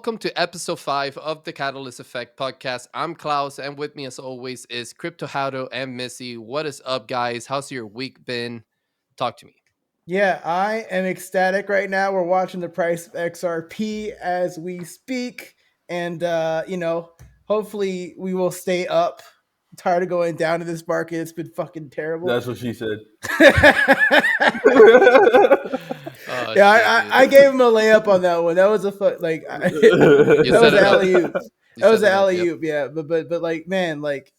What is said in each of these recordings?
welcome to episode 5 of the Catalyst Effect podcast. I'm Klaus, and with me, as always, is Crypto Hado and Missy. What is up, guys? How's your week been? Talk to me. Yeah, I am ecstatic right now. We're watching the price of XRP as we speak. And, hopefully we will stay up. I'm tired of going down to this market. It's been fucking terrible. That's what she said. Oh, Yeah, shit, I dude. gave him a layup on that one. That was a You that was set an it up. alley oop. You That was set an it up, alley yep. oop. Yeah, but like, man, like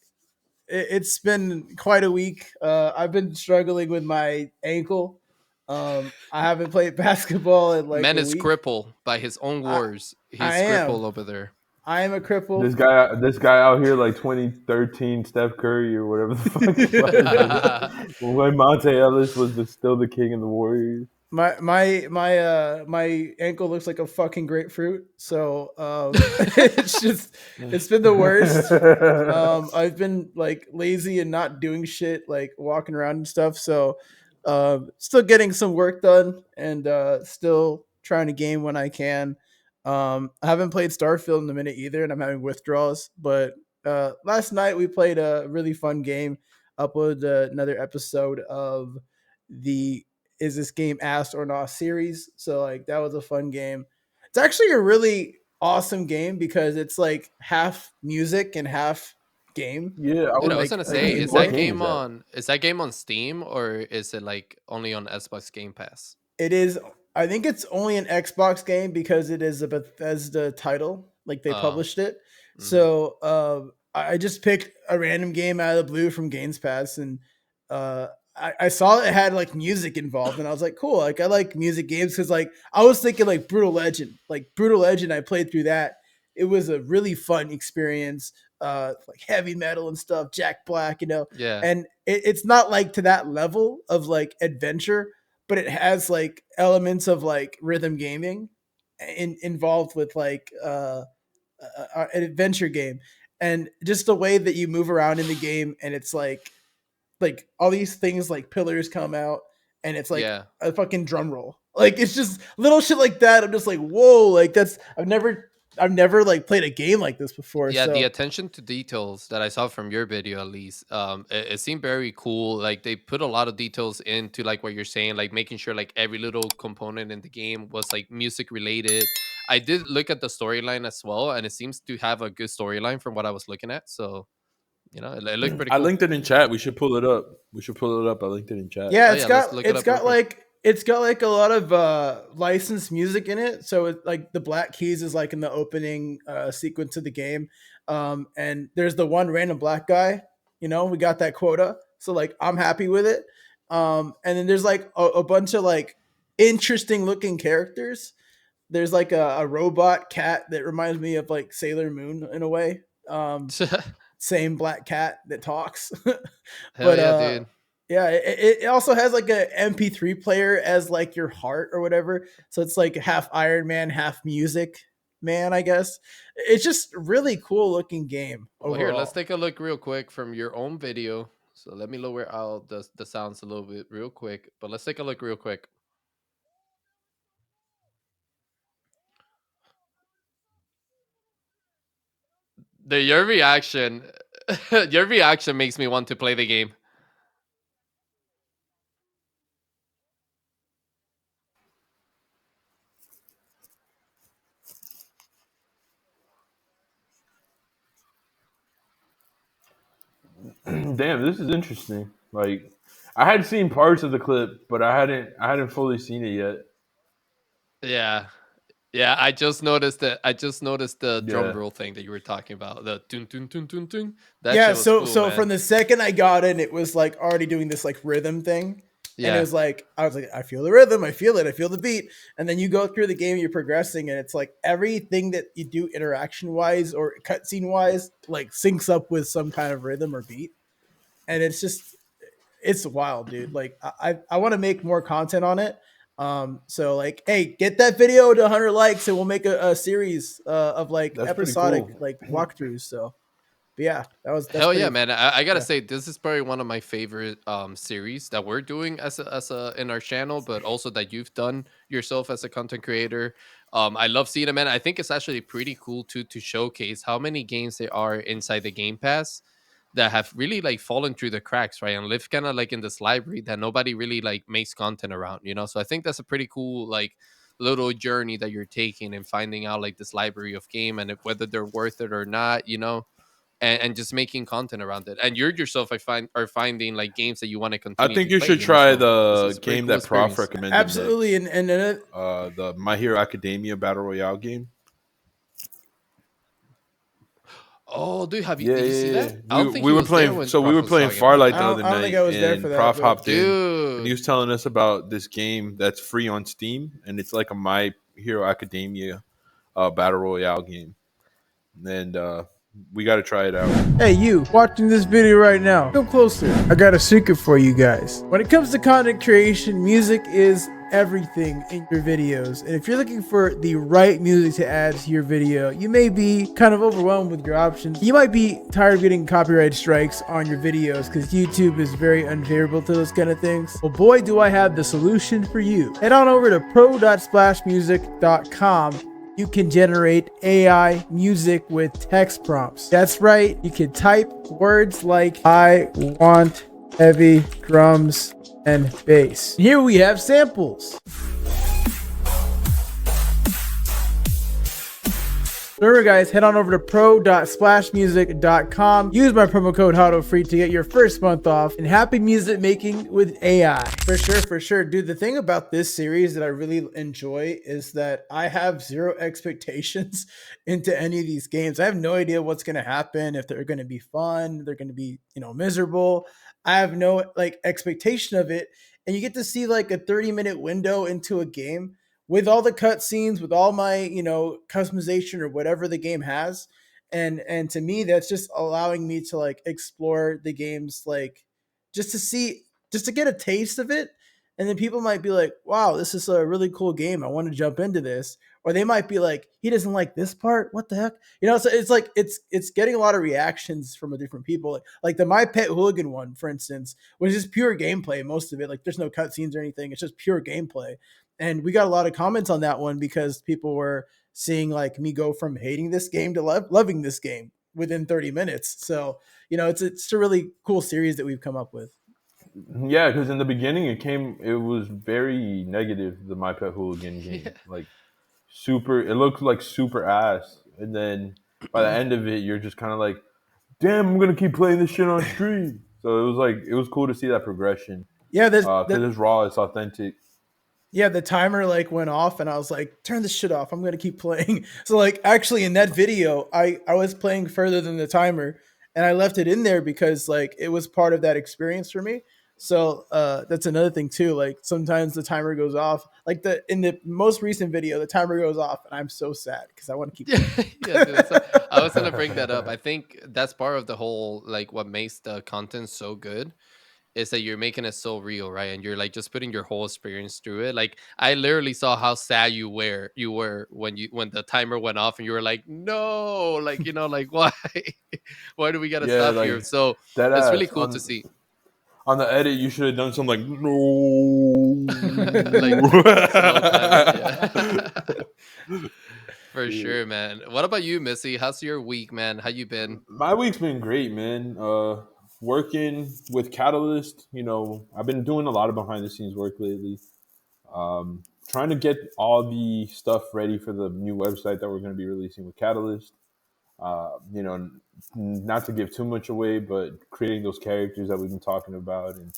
it's been quite a week. I've been struggling with my ankle. I haven't played basketball in like Man a is week. crippled by his own I words. I He's am. crippled over there. I am a cripple. This guy out here like 2013 Steph Curry or whatever the fuck. When Monte Ellis was still the king of the Warriors. My ankle looks like a fucking grapefruit. So it's been the worst. I've been like lazy and not doing shit, like walking around and stuff. So still getting some work done and still trying to game when I can. I haven't played Starfield in a minute either, and I'm having withdrawals. But last night we played a really fun game. Uploaded another episode of the Is This Game Asked or Not series. So like that was a fun game. It's actually a really awesome game because it's like half music and half game. Yeah, Dude, I was Like gonna like say, is what that gameplay. game is game that? on Steam, or is it like only on Xbox Game Pass? It is. I think it's only an Xbox game because it is a Bethesda title. Like they Oh. published it. Mhm. So I just picked a random game out of the blue from Games Pass, and I saw it had like music involved, and I was like, cool. Like I like music games because like I was thinking like Brutal Legend. Like Brutal Legend, I played through that. It was a really fun experience. Like heavy metal and stuff, Jack Black, Yeah. and it's not like to that level of like adventure, but it has like elements of like rhythm gaming involved with like an adventure game, and just the way that you move around in the game, and it's like all these things like pillars come out, and it's like Yeah. a fucking drum roll. Like it's just little shit like that. I'm just like, whoa, like that's I've never like played a game like this before. Yeah, the So attention to details that I saw from your video, at least, it seemed very cool. Like they put a lot of details into like what you're saying, like making sure like every little component in the game was like music related. I did look at the storyline as well, and it seems to have a good storyline from what I was looking at. So it looked pretty I cool. linked it in chat. We should pull it up. I linked it in chat. yeah, Oh yeah, let's look it up real quick. it's got like a lot of licensed music in it. So it, like the Black Keys is like in the opening sequence of the game, and there's the one random black guy. We got that quota, so like I'm happy with it. And then there's like a bunch of like interesting looking characters. There's like a robot cat that reminds me of like Sailor Moon in a way. Same black cat that talks. Hell But yeah, dude. yeah, it also has like a MP3 player as like your heart or whatever. So it's like half Iron Man, half music man, I guess. It's just really cool looking game Well, here, let's overall. take a look real quick from your own video. So let me lower out the sounds a little bit real quick, but let's take a look real quick. Your reaction, your reaction makes me want to play the game. Damn, this is interesting. Like, I had seen parts of the clip, but I hadn't fully seen it yet. Yeah, yeah. I just noticed that. I just noticed the drum Yeah. roll thing that you were talking about. The tun tun tun tun tun. That Yeah, shit was so cool, so man. from the second I got in, it was like already doing this like rhythm thing. And it Yeah, was like I was like, I feel the rhythm, I feel it, I feel the beat. And then you go through the game, you're progressing, and it's like everything that you do interaction wise or cutscene wise, like syncs up with some kind of rhythm or beat. And it's wild, dude. Like I want to make more content on it. So like, hey, get that video to 100 likes, and we'll make a series of like That's pretty episodic cool. like walkthroughs. So But yeah, that's Hell yeah, pretty. man! I gotta Yeah. say, this is probably one of my favorite series that we're doing as a in our channel, but also that you've done yourself as a content creator. I love seeing it, man. I think it's actually pretty cool to showcase how many games there are inside the Game Pass that have really like fallen through the cracks, right? And live kind of like in this library that nobody really like makes content around, you know. So I think that's a pretty cool like little journey that you're taking and finding out like this library of game and whether they're worth it or not, you know, and just making content around it. And you yourself, I find, are finding like games that you want to I continue think to you play. should You know, try so the it's a pretty game cool that Prof experience. recommended Absolutely, next. and The My Hero Academia Battle Royale game. Oh, dude, have you Yeah, did you yeah, see yeah. that? I We don't think we he were was there playing when so we Prof were was playing talking about Farlight it, the other I don't think I night, was there for and that, Prof but hopped in, and he dude. was telling us about this game that's free on Steam, and it's like a My Hero Academia battle royale game, and we got to try it out. hey, you watching this video right now, come closer. I got a secret for you guys. When it comes to content creation, music is everything in your videos. And if you're looking for the right music to add to your video, you may be kind of overwhelmed with your options. You might be tired of getting copyright strikes on your videos because YouTube is very unfavorable to those kind of things. Well, boy, do I have the solution for you. Head on over to pro.splashmusic.com. You can generate AI music with text prompts. That's right, you can type words like, I want heavy drums and bass. Here we have samples. Remember guys, head on over to pro.splashmusic.com. Use my promo code HODOFREE to get your first month off, and happy music making with AI. For sure, for sure. Dude, the thing about this series that I really enjoy is that I have zero expectations into any of these games. I have no idea what's going to happen, if they're going to be fun, they're going to be, miserable. I have no like expectation of it. And you get to see like a 30-minute window into a game with all the cutscenes, with all my, customization or whatever the game has. And to me, that's just allowing me to like explore the games, like just to see, just to get a taste of it. And then people might be like, wow, this is a really cool game. I want to jump into this. Or they might be like, he doesn't like this part. What the heck? So it's like it's getting a lot of reactions from a different people. Like the My Pet Hooligan one, for instance, was just pure gameplay, most of it. Like there's no cutscenes or anything. It's just pure gameplay. And we got a lot of comments on that one because people were seeing like me go from hating this game to loving this game within 30 minutes. So, it's a really cool series that we've come up with. Yeah, because in the beginning it was very negative. The My Pet Hooligan Yeah. game, like super, it looked like super ass, and then by the end of it, you're just kind of like, damn, I'm gonna keep playing this shit on stream. So it was cool to see that progression Yeah, because it's raw, it's authentic. yeah, the timer like went off and I was like, turn this shit off. I'm going to keep playing. So like actually in that video, I was playing further than the timer and I left it in there because like it was part of that experience for me. So that's another thing too. Like sometimes the timer goes off. Like in the most recent video, the timer goes off and I'm so sad because I want to keep Yeah, playing. yeah, dude, I was gonna bring that up. I think that's part of the whole like what makes the content so good is that you're making it so real, right? And you're like just putting your whole experience through it. Like I literally saw how sad you were when the timer went off and you were like, no, like like why? Why do we gotta Yeah, stop like here? So that it's really ass cool to see. on the edit. You should have done something like no. Like slow timer, yeah. For Yeah. sure, man. What about you, Missy? How's your week, man? How you been? My week's been great, man. Working with Catalyst, I've been doing a lot of behind the scenes work lately. Trying to get all the stuff ready for the new website that we're going to be releasing with Catalyst. Not to give too much away, but creating those characters that we've been talking about and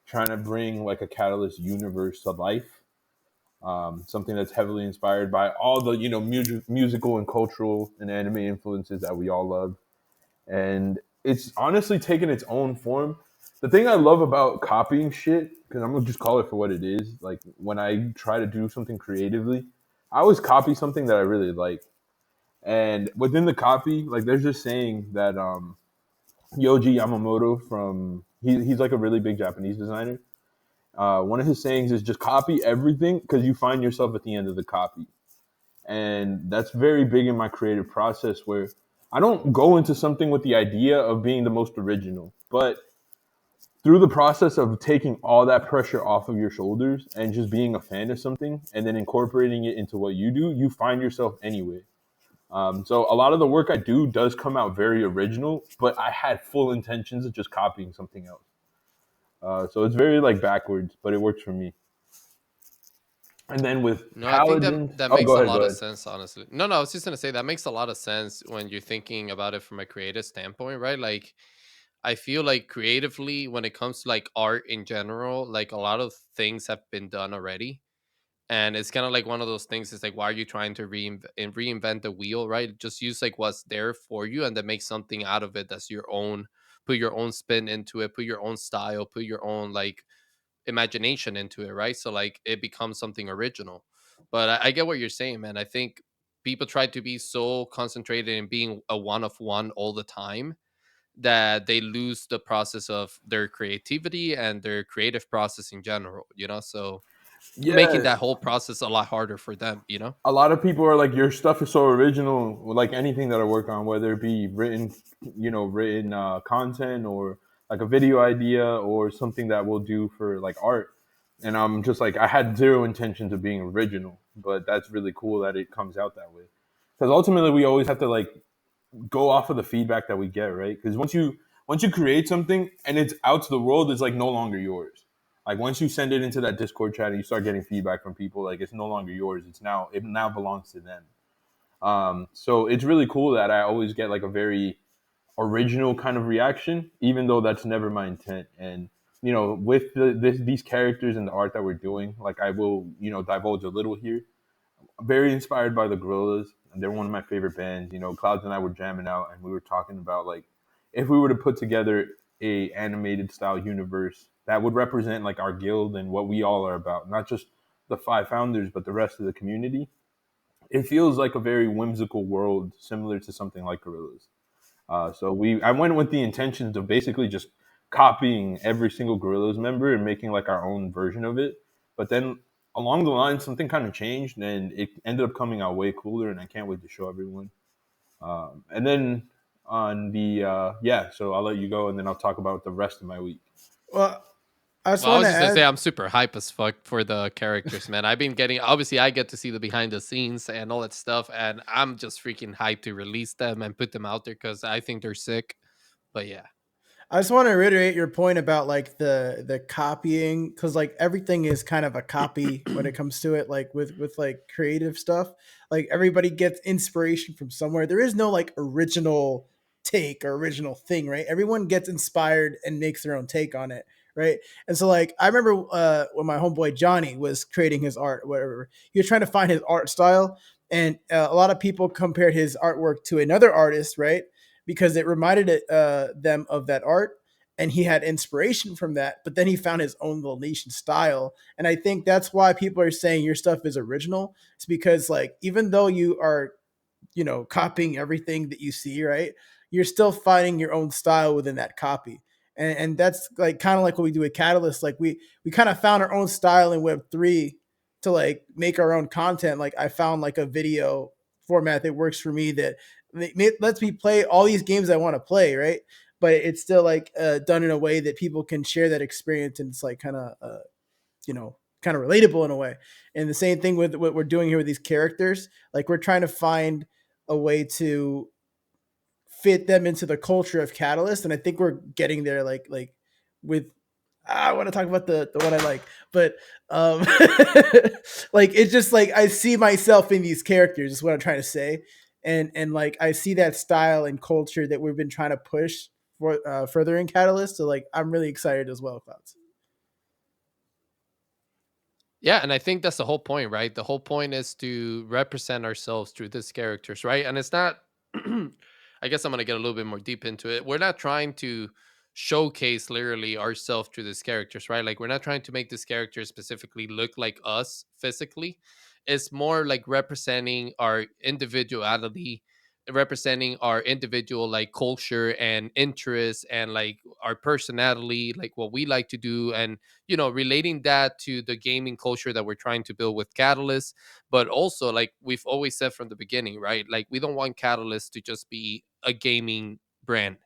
trying to bring like a Catalyst universe to life. Something that's heavily inspired by all the musical and cultural and anime influences that we all love, and it's honestly taken its own form. The thing I love about copying shit, because I'm gonna just call it for what it is, like when I try to do something creatively, I always copy something that I really like. And within the copy, like there's this saying that Yoji Yamamoto he's like a really big Japanese designer. One of his sayings is just copy everything because you find yourself at the end of the copy. And that's very big in my creative process where I don't go into something with the idea of being the most original, but through the process of taking all that pressure off of your shoulders and just being a fan of something and then incorporating it into what you do, you find yourself anyway. So a lot of the work I do does come out very original, but I had full intentions of just copying something else. So it's very like backwards, but it works for me. And then with No, I think that Paladins, that oh, makes go a ahead, lot go of ahead. sense, honestly. No, no, I was just gonna say that makes a lot of sense when you're thinking about it from a creative standpoint, right? Like, I feel like creatively, when it comes to like art in general, like a lot of things have been done already, and it's kind of like one of those things. It's like, why are you trying to reinvent the wheel, right? Just use like what's there for you, and then make something out of it that's your own. Put your own spin into it. Put your own style. Put your own like imagination into it, right? So like it becomes something original. But I get what you're saying, man. I think people try to be so concentrated in being a one of one all the time that they lose the process of their creativity and their creative process in general, you know? So making Yeah, that whole process a lot harder for them, you know? a lot of people are like, your stuff is so original, like anything that I work on, whether it be written, written content, or like a video idea or something that we'll do for like art. And I'm just like, I had zero intentions of being original, but that's really cool that it comes out that way. Because ultimately, we always have to like go off of the feedback that we get, right? Because once you create something and it's out to the world, it's like no longer yours. Like once you send it into that Discord chat and you start getting feedback from people, like it's no longer yours. It now belongs to them. So it's really cool that I always get like a very original kind of reaction, even though that's never my intent. And with these characters and the art that we're doing, like I will divulge a little here. Very inspired by the Gorillas, and they're one of my favorite bands. Clouds and I were jamming out, and we were talking about like if we were to put together a animated style universe that would represent like our guild and what we all are about, not just the five founders, but the rest of the community. It feels like a very whimsical world, similar to something like Gorillas. I went with the intentions of basically just copying every single Gorillas member and making like our own version of it. But then along the line, something kind of changed, and it ended up coming out way cooler. And I can't wait to show everyone. And then on the yeah, so I'll let you go, and then I'll talk about the rest of my week. Well, I just Well, I want was to just gonna say add. I'm super hype as fuck for the characters, man. I've been getting obviously I get to see the behind the scenes and all that stuff, and I'm just freaking hyped to release them and put them out there because I think they're sick. But yeah. I just want to reiterate your point about like the copying, because like everything is kind of a copy when it comes to it. Like with like creative stuff, like everybody gets inspiration from somewhere. There is no like original take or original thing, right? Everyone gets inspired and makes their own take on it, right? And so like I remember when my homeboy Johnny was creating his art, whatever, he was trying to find his art style, and a lot of people compared his artwork to another artist, right? Because it reminded them of that art, and he had inspiration from that, but then he found his own little niche and style. And I think that's why people are saying your stuff is original. It's because like even though you are copying everything that you see, right, you're still finding your own style within that copy. And that's like kind of like what we do with Catalyst. Like we kind of found our own style in Web3 to like make our own content. Like I found like a video format that works for me, that lets me play all these games I want to play, right? But it's still like done in a way that people can share that experience, and it's like kind of kind of relatable in a way. And the same thing with what we're doing here with these characters. Like we're trying to find a way to fit them into the culture of Catalyst, and I think we're getting there. Like with I want to talk about the one I like, but um, like it's just like I see myself in these characters. Is what I'm trying to say, and like I see that style and culture that we've been trying to push for further in Catalyst. So like I'm really excited as well, Clouds. Yeah, and I think that's the whole point, right? The whole point is to represent ourselves through these characters, right? And it's not I guess I'm going to get a little bit more deep into it. We're not trying to showcase literally ourselves through these characters, right? Like we're not trying to make this character specifically look like us physically. It's more like representing our individuality, representing our individual like culture and interests and like our personality, like what we like to do, and relating that to the gaming culture that we're trying to build with Catalyst. But also, like we've always said from the beginning, right, like we don't want Catalyst to just be a gaming brand.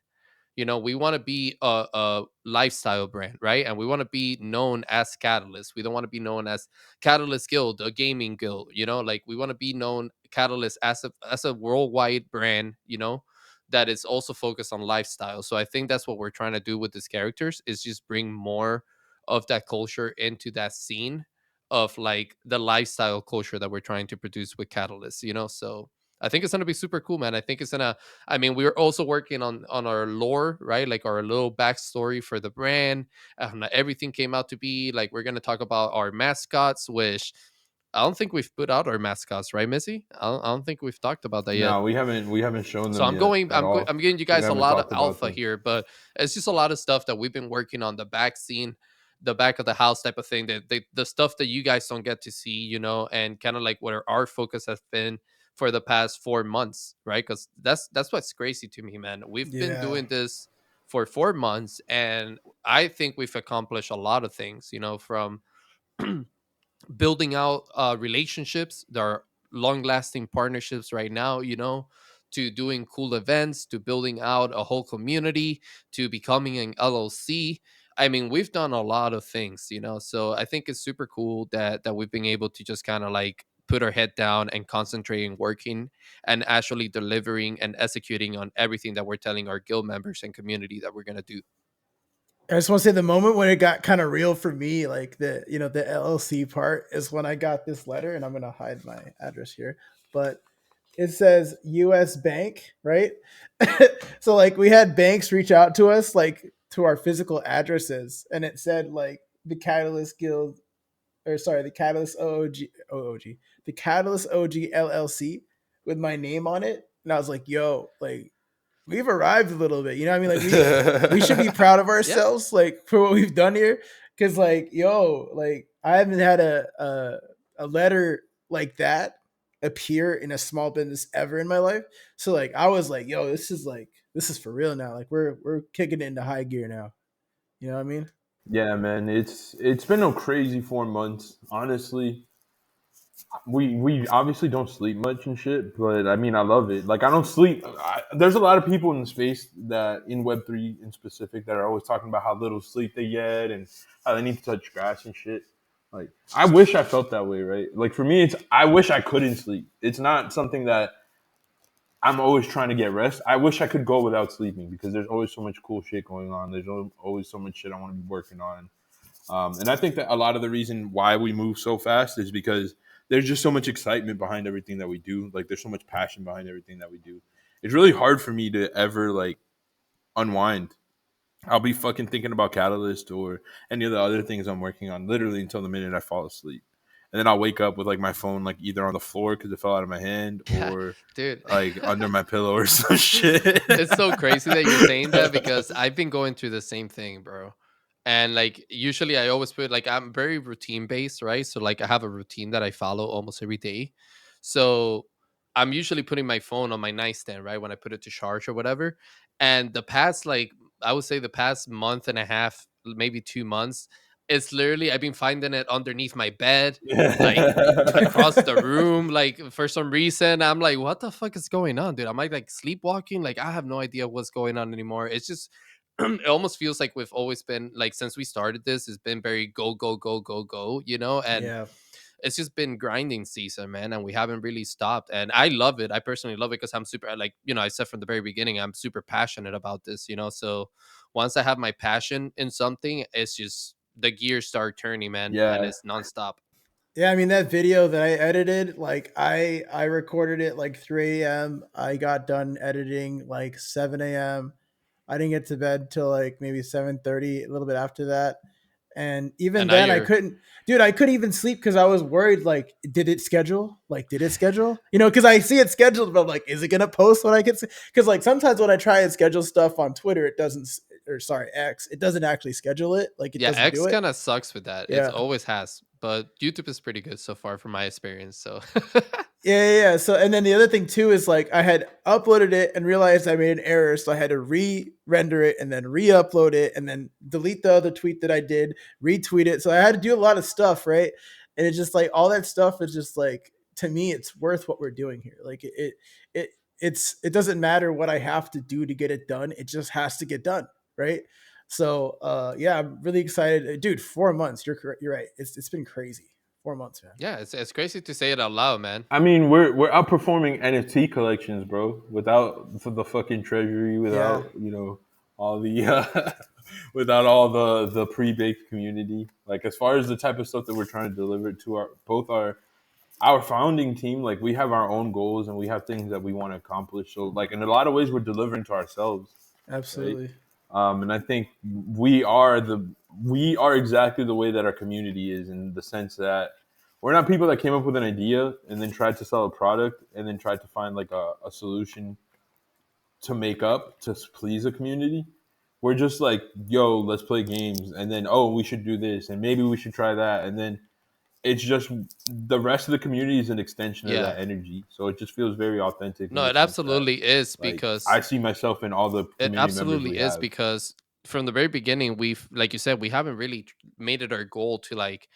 You know, we want to be a lifestyle brand, right? And we want to be known as Catalyst. We don't want to be known as Catalyst Guild, a gaming guild. You know, like we want to be known Catalyst as a worldwide brand. You know, that is also focused on lifestyle. So I think that's what we're trying to do with these characters is just bring more of that culture into that scene of like the lifestyle culture that we're trying to produce with Catalyst. You know, so I think it's gonna be super cool, man. I think it's gonna. I mean, we're also working on our lore, right? Like our little backstory for the brand. Everything came out to be like we're gonna talk about our mascots, which I don't think we've put out our mascots, right, Missy? I don't think we've talked about that yet. No, we haven't shown So them I'm yet going. at I'm all. giving you We guys a haven't lot of talked about alpha them. here, but it's just a lot of stuff that we've been working on the back scene, the back of the house type of thing. That the stuff that you guys don't get to see, you know, and kind of like where our focus has been for the past 4 months, right? Because that's what's crazy to me, man. We've been Yeah. doing this for 4 months, and I think we've accomplished a lot of things, you know, from building out relationships that are long lasting partnerships right now, you know, to doing cool events, to building out a whole community, to becoming an LLC. I mean, we've done a lot of things, you know, so I think it's super cool that we've been able to just kind of like put our head down and concentrating working and actually delivering and executing on everything that we're telling our guild members and community that we're going to do. I just want to say the moment when it got kind of real for me, like the LLC part, is when I got this letter, and I'm gonna hide my address here, but it says U.S. Bank, right? So like we had banks reach out to us, like to our physical addresses, and it said like the Catalyst Guild, or sorry, the Catalyst OOG, the Catalyst OG LLC with my name on it, and I was like, yo, like we've arrived a little bit. You know what I mean? Like we should be proud of Yeah. ourselves, like for what we've done here. Cause like, yo, like I haven't had a letter like that appear in a small business ever in my life. So like I was like, this is for real now. Like we're kicking it into high gear now. You know what I mean? Yeah, man, it's been a crazy 4 months. Honestly, we obviously don't sleep much and shit, but I mean, I love it. Like, I don't sleep. There's a lot of people in the space that in Web3 in specific that are always talking about how little sleep they get and how they need to touch grass and shit. Like, I wish I felt that way, right? Like, for me, it's I wish I couldn't sleep. It's not something that I'm always trying to get rest. I wish I could go without sleeping because there's always so much cool shit going on. There's always so much shit I want to be working on. And I think that a lot of the reason why we move so fast is because there's just so much excitement behind everything that we do. Like, there's so much passion behind everything that we do. It's really hard for me to ever like unwind. I'll be fucking thinking about Catalyst or any of the other things I'm working on literally until the minute I fall asleep. And then I'll wake up with like my phone like either on the floor because it fell out of my hand Yeah, or dude. like under my pillow or some shit. It's so crazy that you're saying that because I've been going through the same thing, bro. And like usually I always put like I'm very routine based, right? So like I have a routine that I follow almost every day. So I'm usually putting my phone on my nightstand, right? When I put it to charge or whatever. And the past like I would say the past month and a half, maybe 2 months, it's literally I've been finding it underneath my bed, like across the room, like for some reason I'm like, what the fuck is going on, dude? Am I like sleepwalking? Like I have no idea what's going on anymore. It's just it almost feels like we've always been like since we started this, it's been very go go go go go, you know. And Yeah. it's just been grinding season, man, and we haven't really stopped. And I love it. I personally love it because I'm super like, you know, I said from the very beginning I'm super passionate about this, you know. So once I have my passion in something, it's just the gears start turning, man, and Yeah. it's nonstop. Yeah, I mean that video that I edited, like I recorded it like 3 a.m. I got done editing like 7 a.m. I didn't get to bed till like maybe 7:30, a little bit after that. And even And now then you're I couldn't even sleep because I was worried like did it schedule? Like did it schedule? You know, because I see it scheduled, but I'm like, is it gonna post when I get because like sometimes when I try and schedule stuff on Twitter, it doesn't or sorry, X, it doesn't actually schedule it. Like it yeah, doesn't do X it. kind of sucks with that. It's Yeah. always has, but YouTube is pretty good so far from my experience. So Yeah. So, and then the other thing too is like I had uploaded it and realized I made an error, so I had to re-render it and then re-upload it and then delete the other tweet that I did, retweet it. So I had to do a lot of stuff, right? And it's just like all that stuff is just like to me, it's worth what we're doing here. Like it it doesn't matter what I have to do to get it done. It just has to get done, right? So yeah, I'm really excited, dude. 4 months. You're right. It's been crazy. 4 months, man. Yeah, it's crazy to say it out loud, man. I mean, we're outperforming NFT collections, bro. Without for the fucking treasury, Yeah, without all the without all the pre-baked community. Like as far as the type of stuff that we're trying to deliver to our founding team, like we have our own goals and we have things that we want to accomplish. So like in a lot of ways, we're delivering to ourselves, right? absolutely. And I think we are exactly the way that our community is in the sense that we're not people that came up with an idea and then tried to sell a product and then tried to find like a solution to make up to please a community. We're just like, yo, let's play games, and then oh, we should do this, and maybe we should try that, and then it's just the rest of the community is an extension of Yeah. that energy. So it just feels very authentic in No, the it sense that absolutely is like because I see myself in all the it community members we absolutely is have. because from the very beginning, we've, like you said, we haven't really made it our goal to like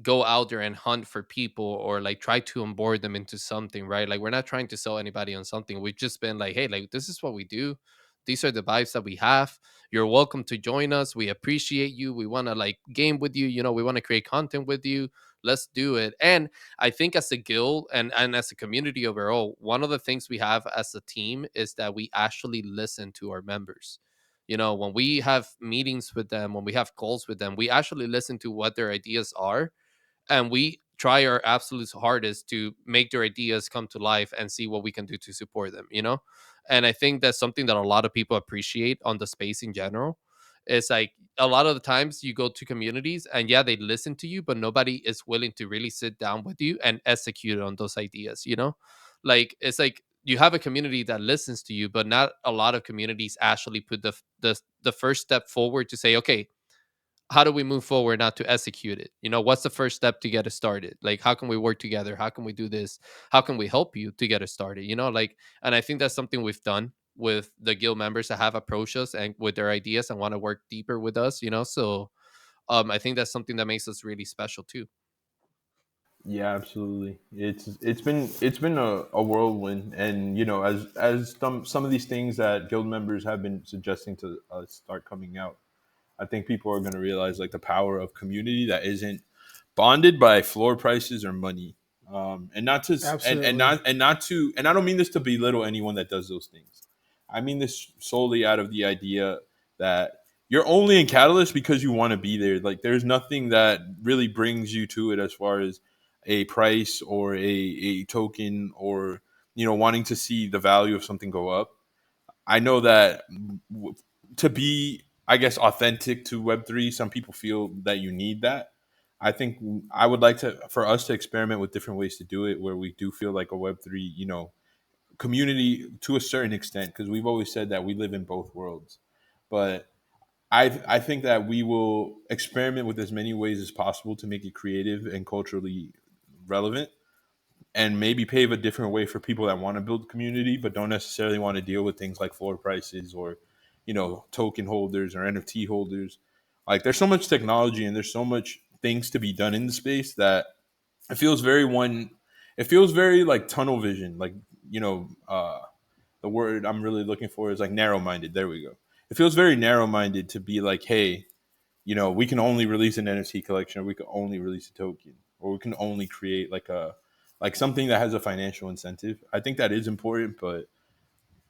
go out there and hunt for people or like try to onboard them into something, right? Like we're not trying to sell anybody on something. We've just been like, hey, like this is what we do. These are the vibes that we have. You're welcome to join us. We appreciate you. We want to like game with you. You know, we want to create content with you. Let's do it. And I think as a guild and as a community overall, one of the things we have as a team is that we actually listen to our members. You know, when we have meetings with them, when we have calls with them, we actually listen to what their ideas are, and we try our absolute hardest to make their ideas come to life and see what we can do to support them, you know. And I think that's something that a lot of people appreciate on the space in general. It's like a lot of the times you go to communities and yeah, they listen to you, but nobody is willing to really sit down with you and execute on those ideas, you know. Like it's like you have a community that listens to you, but not a lot of communities actually put the first step forward to say, okay, how do we move forward now to execute it? You know, what's the first step to get it started? Like, how can we work together? How can we do this? How can we help you to get it started? You know, like, and I think that's something we've done with the guild members that have approached us and with their ideas and want to work deeper with us, you know. So I think that's something that makes us really special too. Yeah, absolutely. It's been a whirlwind, and as some of these things that guild members have been suggesting to us start coming out, I think people are going to realize like the power of community that isn't bonded by floor prices or money. And not to Absolutely. and I don't mean this to belittle anyone that does those things. I mean this solely out of the idea that you're only in Catalyst because you want to be there. Like there's nothing that really brings you to it as far as a price or a token or wanting to see the value of something go up. I know that to be, I guess, authentic to Web3, some people feel that you need that. I think I would like to for us to experiment with different ways to do it, where we do feel like a Web3, community to a certain extent, because we've always said that we live in both worlds. But I think that we will experiment with as many ways as possible to make it creative and culturally relevant, and maybe pave a different way for people that want to build community but don't necessarily want to deal with things like floor prices or token holders or NFT holders. Like there's so much technology and there's so much things to be done in the space that it feels very one it feels very like tunnel vision, like you know the word I'm really looking for is like narrow minded. There we go. It feels very narrow minded to be like, hey, we can only release an NFT collection, or we can only release a token, or we can only create like something that has a financial incentive. I think that is important, but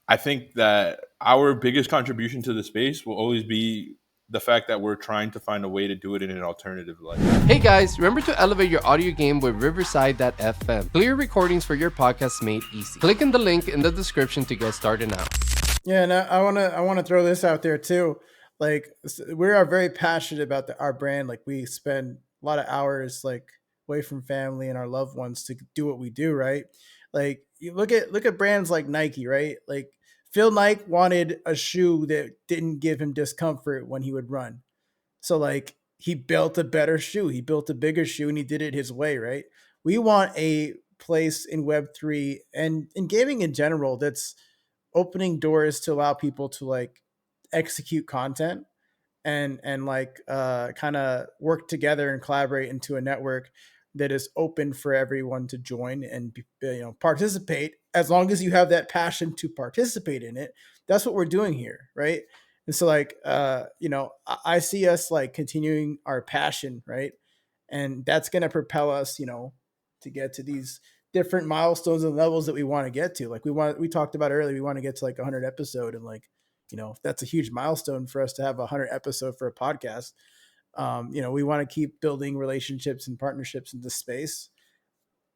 I think that our biggest contribution to the space will always be the fact that we're trying to find a way to do it in an alternative light. Hey guys, remember to elevate your audio game with Riverside.fm. Clear recordings for your podcast made easy. Click on the link in the description to get started now. Yeah, and I wanna throw this out there too. Like we are very passionate about our brand. Like we spend a lot of hours like away from family and our loved ones to do what we do, right? Like you look at brands like Nike, right? Like Phil Knight wanted a shoe that didn't give him discomfort when he would run. So like he built a better shoe, he built a bigger shoe, and he did it his way, right? We want a place in Web3 and in gaming in general that's opening doors to allow people to like execute content and like kind of work together and collaborate into a network that is open for everyone to join and participate as long as you have that passion to participate in it, that's what we're doing here, right? And so like I see us like continuing our passion, right? And that's going to propel us, to get to these different milestones and levels that we want to get to. Like we talked about earlier, we want to get to like 100 episode, and like, that's a huge milestone for us to have a 100 episode for a podcast. We want to keep building relationships and partnerships in this space.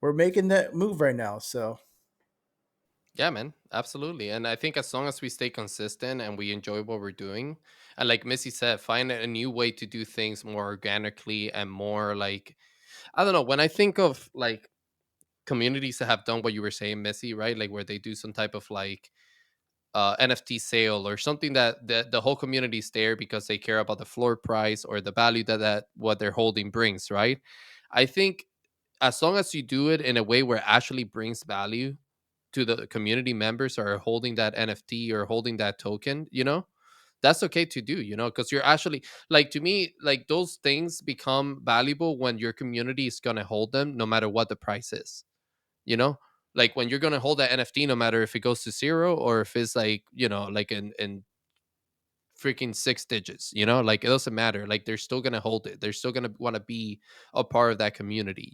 We're making that move right now. So Yeah, man, absolutely. And I think as long as we stay consistent and we enjoy what we're doing, and like Missy said, find a new way to do things more organically and more like, I don't know, when I think of like communities that have done what you were saying, Missy, right? Like where they do some type of like NFT sale or something that the whole community is there because they care about the floor price or the value that what they're holding brings, right? I think as long as you do it in a way where it actually brings value to the community members are holding that NFT or holding that token, that's okay to do, because you're actually like, to me, like those things become valuable when your community is going to hold them no matter what the price is, you know? Like when you're going to hold that NFT, no matter if it goes to zero or if it's like, like in freaking six digits, like it doesn't matter, like they're still going to hold it, they're still going to want to be a part of that community.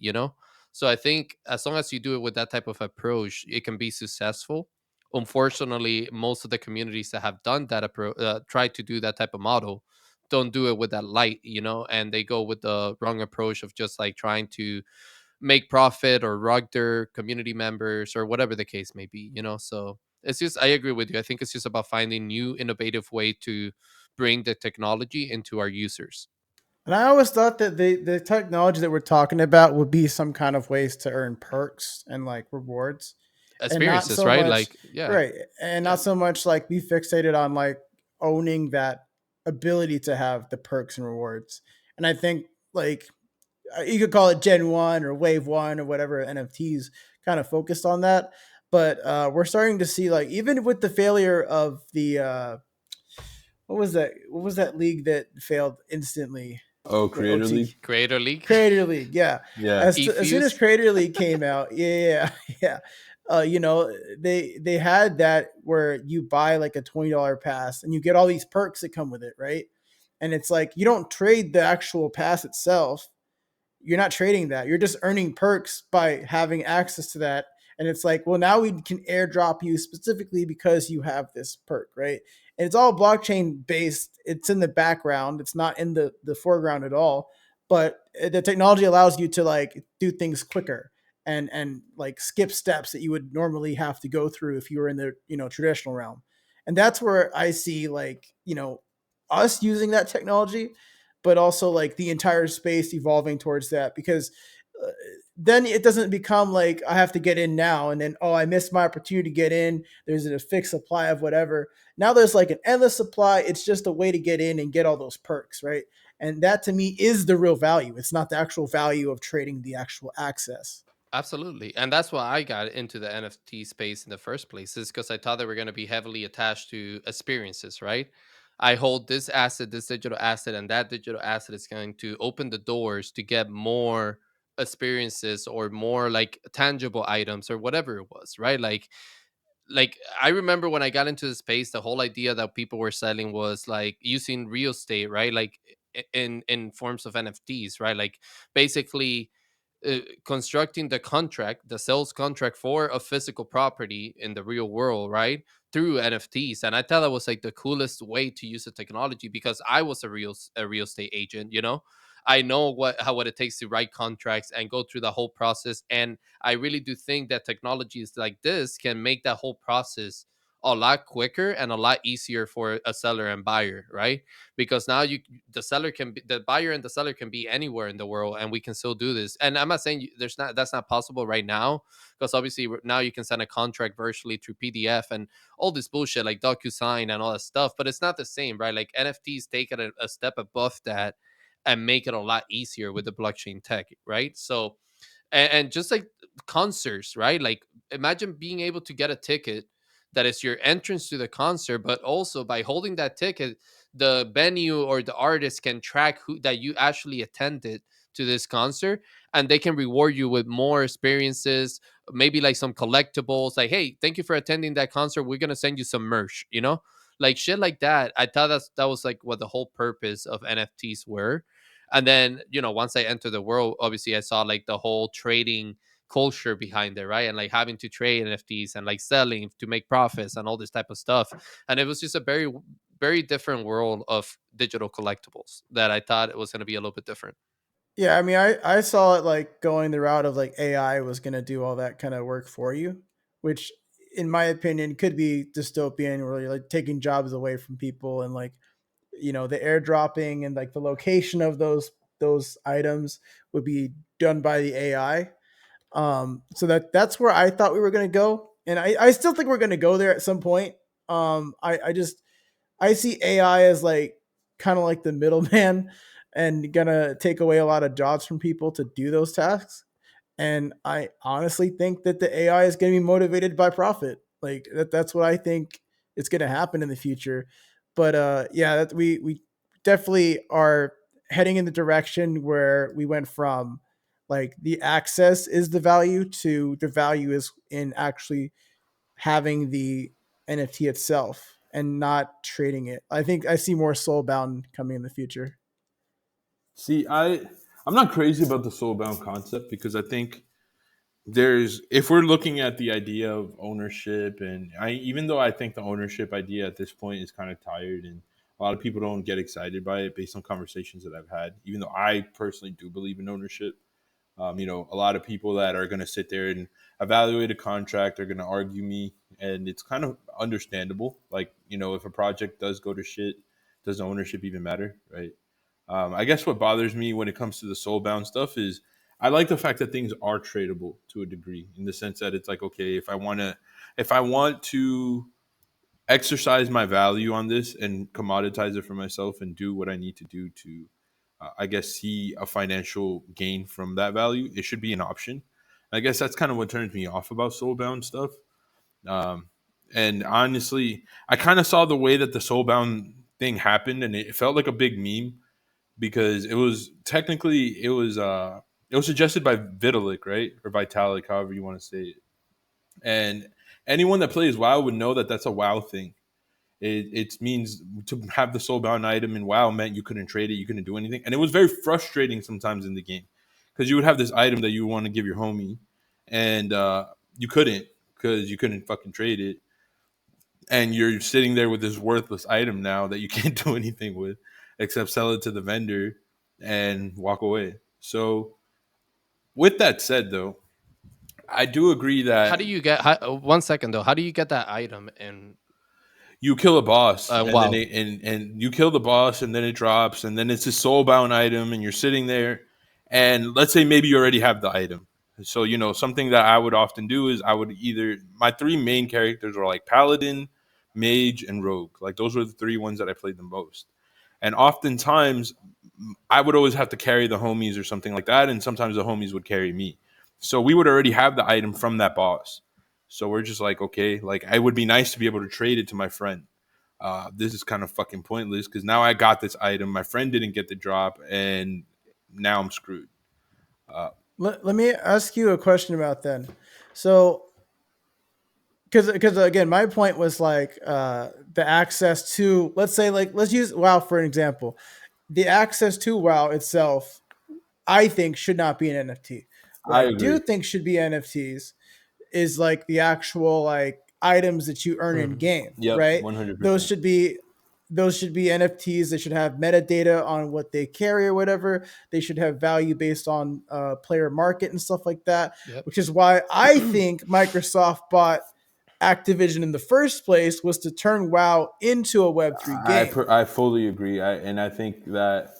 So I think as long as you do it with that type of approach, it can be successful. Unfortunately, most of the communities that have done that approach, try to do that type of model, don't do it with that light, and they go with the wrong approach of just like trying to make profit or rug their community members or whatever the case may be. So it's just, I agree with you, I think it's just about finding new innovative way to bring the technology into our users. and I always thought that the technology that we're talking about would be some kind of ways to earn perks and like rewards, and not Experiences, so right? much, Like, yeah. right, and Yeah. not so much like be fixated on like owning that ability to have the perks and rewards. And I think like you could call it Gen 1 or Wave 1 or whatever NFTs kind of focused on that. But we're starting to see like even with the failure of the what was that league that failed instantly, Oh, the Creator OT League. Creator League. Creator League, yeah. Yeah. As soon as Efuse. Creator League came out, yeah, yeah, they had that where you buy like a $20 pass and you get all these perks that come with it, right? And it's like you don't trade the actual pass itself, you're not trading that. You're just earning perks by having access to that. And it's like, well, now we can airdrop you specifically because you have this perk, right? And it's all blockchain based. It's in the background. It's not in the foreground at all. But the technology allows you to like do things quicker and like skip steps that you would normally have to go through if you were in the traditional realm. And that's where I see like us using that technology, but also like the entire space evolving towards that, because uh, then it doesn't become like I have to get in now and then, oh, I missed my opportunity to get in, there's a fixed supply of whatever. Now there's like an endless supply. It's just a way to get in and get all those perks, right? And that to me is the real value. It's not the actual value of trading the actual access. Absolutely. And that's why I got into the NFT space in the first place, is because I thought they were going to be heavily attached to experiences, right? I hold this asset, this digital asset, and that digital asset is going to open the doors to get more experiences or more like tangible items or whatever it was, right? Like I remember when I got into the space, the whole idea that people were selling was like using real estate, right? Like in forms of NFTs, right? Like basically constructing the contract, the sales contract for a physical property in the real world, right? Through NFTs. And I thought that was like the coolest way to use the technology because I was a real estate agent, I know what it takes to write contracts and go through the whole process. And I really do think that technologies like this can make that whole process a lot quicker and a lot easier for a seller and buyer, right? Because now the buyer and the seller can be anywhere in the world and we can still do this. And I'm not saying that's not possible right now, because obviously now you can send a contract virtually through PDF and all this bullshit like DocuSign and all that stuff, but it's not the same, right? Like NFTs take it a step above that and make it a lot easier with the blockchain tech, right? So and just like concerts, right? Like imagine being able to get a ticket that is your entrance to the concert, but also by holding that ticket, the venue or the artist can track who that you actually attended to this concert, and they can reward you with more experiences, maybe like some collectibles, like, hey, thank you for attending that concert, we're gonna send you some merch, like shit like that. I thought that was like what the whole purpose of NFTs were. And then, once I entered the world, obviously I saw like the whole trading culture behind it, right? And like having to trade NFTs and like selling to make profits and all this type of stuff. And it was just a very, very different world of digital collectibles that I thought it was going to be a little bit different. Yeah, I mean, I saw it like going the route of like AI was going to do all that kind of work for you, which in my opinion could be dystopian, where you're like taking jobs away from people, and like, the airdropping and like the location of those items would be done by the AI. So that's where I thought we were going to go, and I still think we're going to go there at some point. I just I see AI as like kind of like the middleman and gonna take away a lot of jobs from people to do those tasks. And I honestly think that the AI is going to be motivated by profit. Like that's what I think is going to happen in the future. But yeah, that we definitely are heading in the direction where we went from like the access is the value to the value is in actually having the NFT itself and not trading it. I think I see more soulbound coming in the future. See, I'm not crazy about the soulbound concept because I think there's if we're looking at the idea of ownership, and I even though I think the ownership idea at this point is kind of tired and a lot of people don't get excited by it based on conversations that I've had, even though I personally do believe in ownership. A lot of people that are going to sit there and evaluate a contract are going to argue me, and it's kind of understandable. Like, if a project does go to shit, does ownership even matter, right? I guess what bothers me when it comes to the soulbound stuff is I like the fact that things are tradable to a degree, in the sense that it's like, okay, if I want to exercise my value on this and commoditize it for myself and do what I need to do to, I guess, see a financial gain from that value, it should be an option. I guess that's kind of what turns me off about soulbound stuff. Um, and honestly, I kind of saw the way that the soulbound thing happened, and it felt like a big meme because it was suggested by Vitalik, right, or Vitalik, however you want to say it. And anyone that plays WoW would know that that's a WoW thing. It means to have the soulbound item in WoW meant you couldn't trade it, you couldn't do anything, and it was very frustrating sometimes in the game because you would have this item that you want to give your homie, and you couldn't because you couldn't fucking trade it, and you're sitting there with this worthless item now that you can't do anything with except sell it to the vendor and walk away. So, with that said, though, I do agree How that do you get, 1 second though, how do you get that item in you kill a boss and then WoW? and you kill the boss and then it drops and then it's a soulbound item and you're sitting there and let's say maybe you already have the item. So something that I would often do is I would either my three main characters are like paladin, mage, and rogue. Like those were the three ones that I played the most. And oftentimes I would always have to carry the homies or something like that, and sometimes the homies would carry me. So we would already have the item from that boss. So we're just like, okay, like it would be nice to be able to trade it to my friend. This is kind of fucking pointless because now I got this item, my friend didn't get the drop, and now I'm screwed. Let me ask you a question about then. So, because again, my point was like the access to, let's say, like let's use WoW for an example. The access to WoW itself, I think, should not be an NFT. What I I do agree. think should be NFTs is like the actual like items that you earn in Mhm. game, Yep, right? 100%. Those should be NFTs. They should have metadata on what they carry or whatever. They should have value based on player market and stuff like that. Yep. Which is why I think Microsoft bought Activision in the first place, was to turn WoW into a Web3 game. I fully agree, and I think that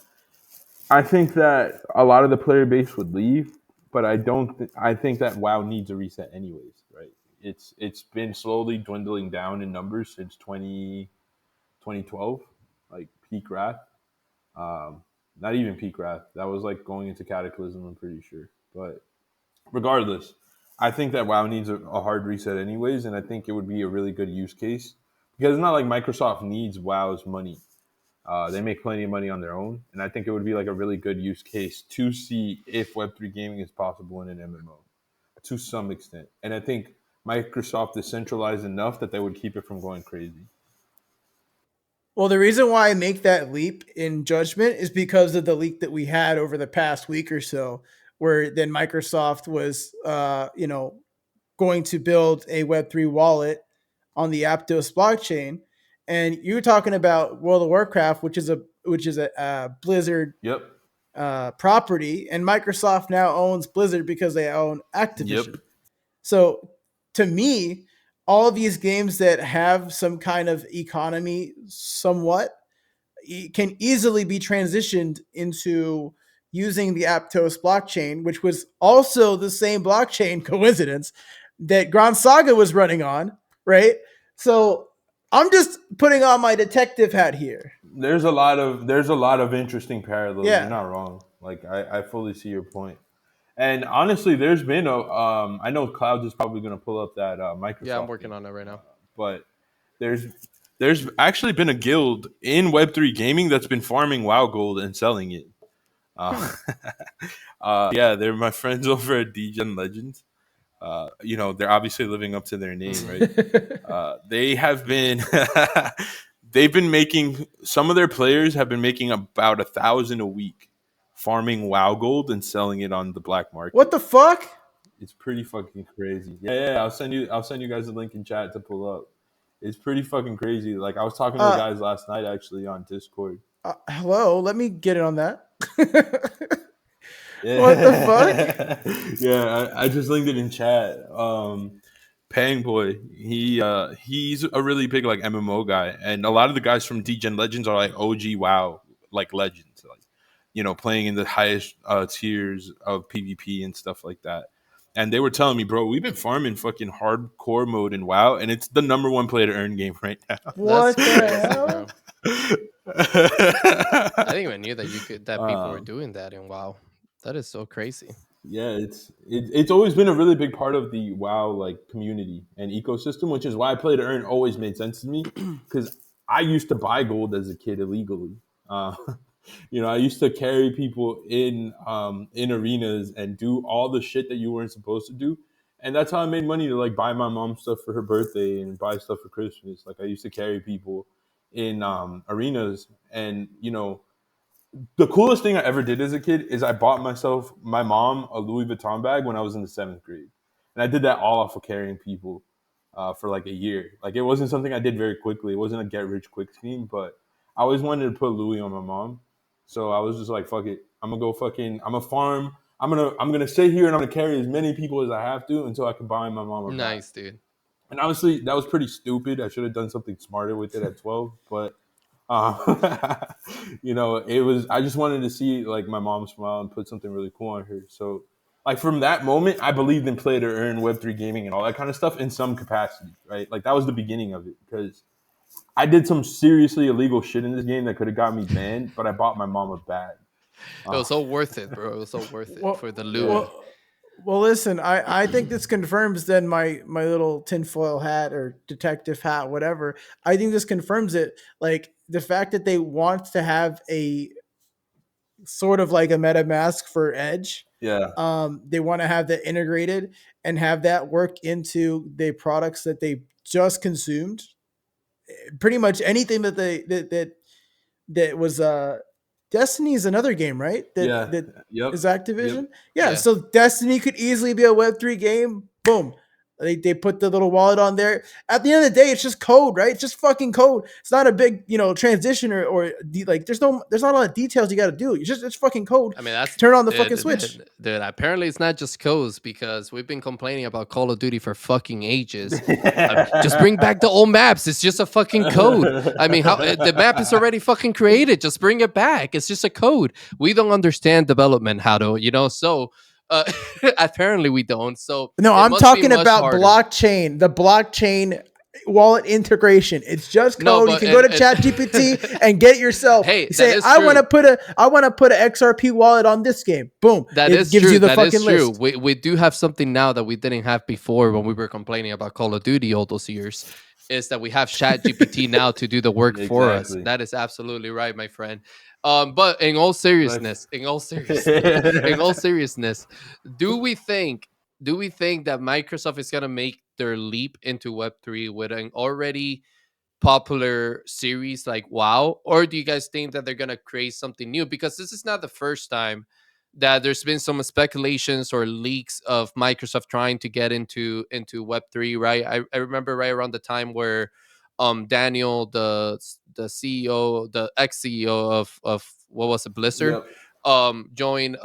a lot of the player base would leave, but I don't. I think that WoW needs a reset anyways, right? It's been slowly dwindling down in numbers since 2012, like peak wrath. Um, Not even peak wrath. That was like going into Cataclysm. I'm pretty sure, but regardless, I think that WoW needs a hard reset anyways, and I think it would be a really good use case because it's not like Microsoft needs WoW's money. They make plenty of money on their own, and I think it would be like a really good use case to see if Web3 gaming is possible in an MMO. to some extent. And I think Microsoft is centralized enough that they would keep it from going crazy. Well, the reason why I make that leap in judgment is because of the leak that we had over the past week or so, where then Microsoft was, going to build a Web3 wallet on the Aptos blockchain. And you're talking about World of Warcraft, which is a Blizzard Yep. property, and Microsoft now owns Blizzard because they own Yep. Activision. So to me, all of these games that have some kind of economy, somewhat, can easily be transitioned into using the Aptos blockchain, which was also the same blockchain, coincidence, that Grand Saga was running on, right? So I'm just putting on my detective hat here. There's a lot of interesting parallels. You're Yeah. not wrong. Like I fully see your point. And honestly, there's been a I know Cloud is probably going to pull up that Yeah, I'm Microsoft working thing, on it right now. but there's There's actually been a guild in Web3 gaming that's been farming WoW gold and selling it. Uh, yeah, they're my friends over at DGen Legends. They're obviously living up to their name, right? They have been they've been making, some of their players have been making about 1,000 a week farming WoW gold and selling it on the black What market. the fuck? it's pretty fucking crazy. Yeah, I'll send you guys a link in chat to pull up. It's pretty fucking crazy. Like I was talking to the Uh, guys last night actually on Discord. Hello, let me get in on that. Yeah. What the fuck? Yeah, I just linked it in chat. Pang Boy, he's a really big like MMO guy, and a lot of the guys from DGen Legends are like OG WoW like legends, like playing in the highest tiers of PvP and stuff like that. And they were telling me, bro, we've been farming fucking hardcore mode in WoW, and it's the number one play to earn game right now. That's What the crazy, hell? bro. I didn't even knew that people were um, doing that in WoW. That is so crazy. yeah, it's always been a really big part of the WoW like community and ecosystem, which is why play to earn always made sense to me because I used to buy gold as a kid illegally. Uh, I used to carry people in arenas and do all the shit that you weren't supposed to do, and that's how I made money to like buy my mom stuff for her birthday and buy stuff for Christmas. Like I used to carry people in arenas, and the coolest thing I ever did as a kid is I bought my mom, a Louis Vuitton bag when I was in the 7th grade, and I did that all off of carrying people for like a year. Like it wasn't something I did very quickly. It wasn't a get rich quick scheme, but I always wanted to put Louis on my mom, so I was just like, fuck it, I'm gonna go fucking, I'm gonna farm. I'm gonna stay here and I'm gonna carry as many people as I have to until I can buy my mom a bag. Nice, dude. And honestly, that was pretty stupid. I should have done something smarter with it at 12, but uh, it was. I just wanted to see like my mom smile and put something really cool on her. So, like from that moment, I believed in play to earn, Web3 gaming, and all that kind of stuff in some capacity, right? Like that was the beginning of it because I did some seriously illegal shit in this game that could have got me banned, but I bought my mom a bag. It Uh, was so worth it, bro. It was so worth it Well, for the yeah, Louis. well, listen. I think this confirms then my little tinfoil hat or detective hat, whatever. I think this confirms it. Like the fact that they want to have a sort of like a MetaMask for Edge. yeah, They want to have that integrated and have that work into the products that they just consumed. Pretty much anything that was Destiny is another game, right? yeah, That yep, is yep. Activision. Yeah, Yeah. so Destiny could easily be a Web3 game. Boom. They put the little wallet on there. At the end of the day, it's just code, right? It's just fucking code. It's not a big, transition like there's not a lot of details you got to do. It's fucking code. I mean, that's Turn on the fucking switch. dude. Apparently, it's not just codes because we've been complaining about Call of Duty for fucking ages. Just bring back the old maps. It's just a fucking code. I mean, how the map is already fucking created. Just bring it back. It's just a code. We don't understand development, how to, so apparently we don't. So No, it I'm must be talking much about harder. blockchain, the blockchain wallet integration. It's just No, code. You but can go to ChatGPT and get it yourself. Hey, You that say, is I want to true. put an XRP wallet on this game. Boom. That It is gives true. you the That is fucking true. list. We do have something now that we didn't have before when we were complaining about Call of Duty all those years. Is that we have Chat GPT now to do the work for us. Exactly. That is absolutely right, my friend. But in all seriousness, in all seriousness, do we think do we think that Microsoft is gonna make their leap into Web3 with an already popular series like WoW, or do you guys think that they're gonna create something new? Because this is not the first time that there's been some speculations or leaks of Microsoft trying to get into Web3, right? I remember right around the time where Daniel, the CEO, the ex CEO of what was it, Blizzard, Yep. joined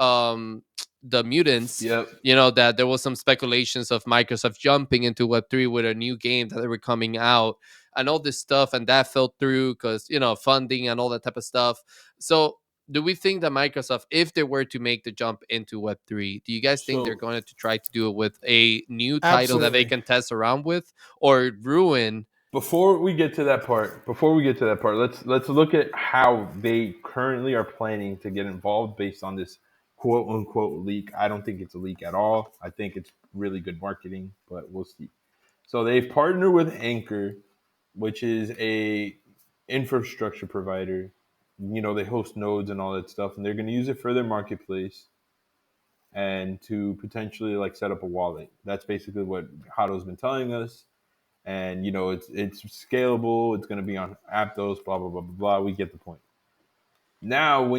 the Mutants. Yep. You know that there was some speculations of Microsoft jumping into Web3 with a new game that they were coming out and all this stuff, and that fell through because funding and all that type of stuff. So do we think that Microsoft, if they were to make the jump into Web3, do you guys think they're So going to try to do it with a new title that they Absolutely. can test around with, or ruin? before we get to that part, let's look at how they currently are planning to get involved based on this quote unquote leak. I don't think it's a leak at all. I think it's really good marketing, but we'll see. So they've partnered with Anchor, which is a infrastructure provider. They host nodes and all that stuff, and they're going to use it for their marketplace and to potentially like set up a wallet. That's basically what Hado's been telling us. And it's scalable. It's going to be on Aptos. Blah blah blah blah blah. We get the point. Now,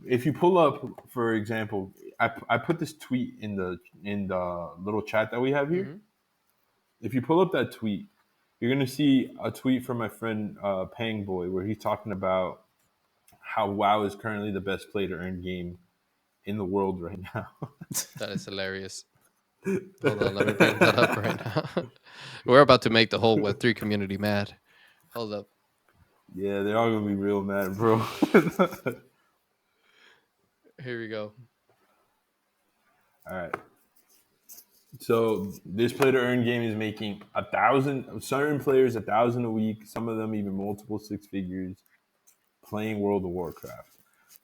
if you pull up, for example, I put this tweet in the little chat that we have here. Mhm. If you pull up that tweet, you're gonna see a tweet from my friend Pang Boy where he's talking about how WoW is currently the best play to earn game in the world right now. That is hilarious. Hold on, let me bring that up right now. We're about to make the whole Web3 community mad. Hold up. Yeah, they're all gonna be real mad, bro. Here we go. All right. So this play to earn game is making 1,000. Certain players 1,000 a week. Some of them even multiple six figures playing World of Warcraft.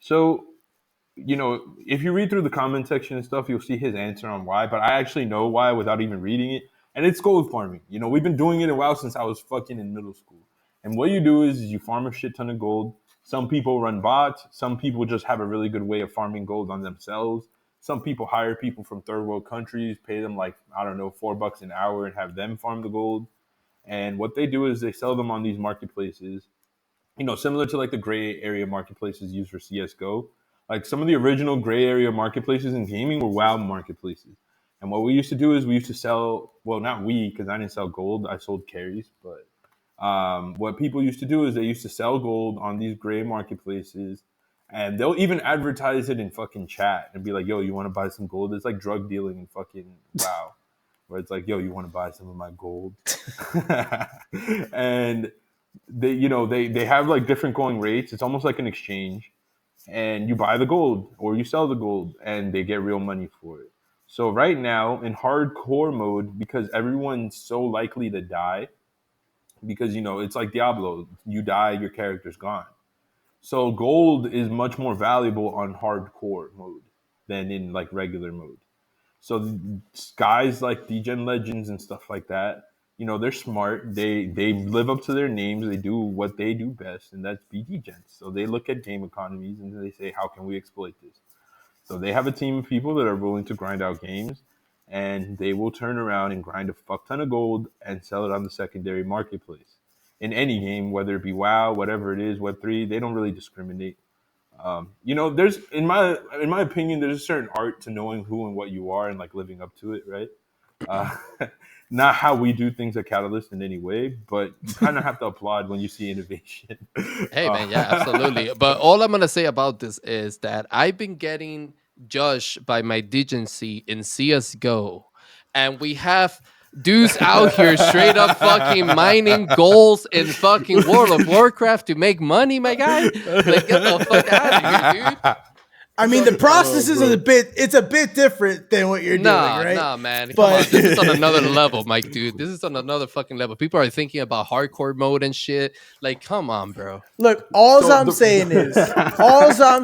So if you read through the comment section and stuff, you'll see his answer on why. But I actually know why without even reading it. And it's gold farming. We've been doing it in WoW since I was fucking in middle school. And what you do is you farm a shit ton of gold. Some people run bots. Some people just have a really good way of farming gold on themselves. Some people hire people from third world countries, pay them like, I don't know, $4 an hour and have them farm the gold. And what they do is they sell them on these marketplaces, similar to like the gray area marketplaces used for CSGO. Like some of the original gray area marketplaces in gaming were WoW marketplaces. And what we used to do is we used to sell, well, not we, because I didn't sell gold, I sold carries. But what people used to do is they used to sell gold on these gray marketplaces, and they'll even advertise it in fucking chat and be like, yo, you want to buy some gold? It's like drug dealing in fucking WoW, where it's like, yo, you want to buy some of my gold? And they have like different going rates. It's almost like an exchange, and you buy the gold or you sell the gold, and they get real money for it. So right now in hardcore mode, because everyone's so likely to die, because it's like Diablo, you die, your character's gone. So gold is much more valuable on hardcore mode than in like regular mode. So guys like Degen Legends and stuff like that, they're smart. They live up to their names. They do what they do best, and that's be Degens. So they look at game economies and they say, how can we exploit this? So they have a team of people that are willing to grind out games, and they will turn around and grind a fuck ton of gold and sell it on the secondary marketplace. In any game, whether it be WoW, whatever it is, Web3, they don't really discriminate. There's in my opinion, there's a certain art to knowing who and what you are and like living up to it, right? Uh, Not how we do things at Catalyst in any way, but you kind of have to applaud when you see innovation. Hey man, yeah, Uh, absolutely. But all I'm gonna say about this is that I've been getting judged by my Digency in CS:GO, and we have dudes out here straight up fucking mining goals in fucking World of Warcraft to make money, my guy. Like, get the fuck out of here, dude. I mean, the process is bro. it's a bit different than what you're doing, Nah, right? nah, man. Come on. But This is on another level, Mike, dude. This is on another fucking level. People are thinking about hardcore mode and shit. Like, come on, bro. look, So alls I'm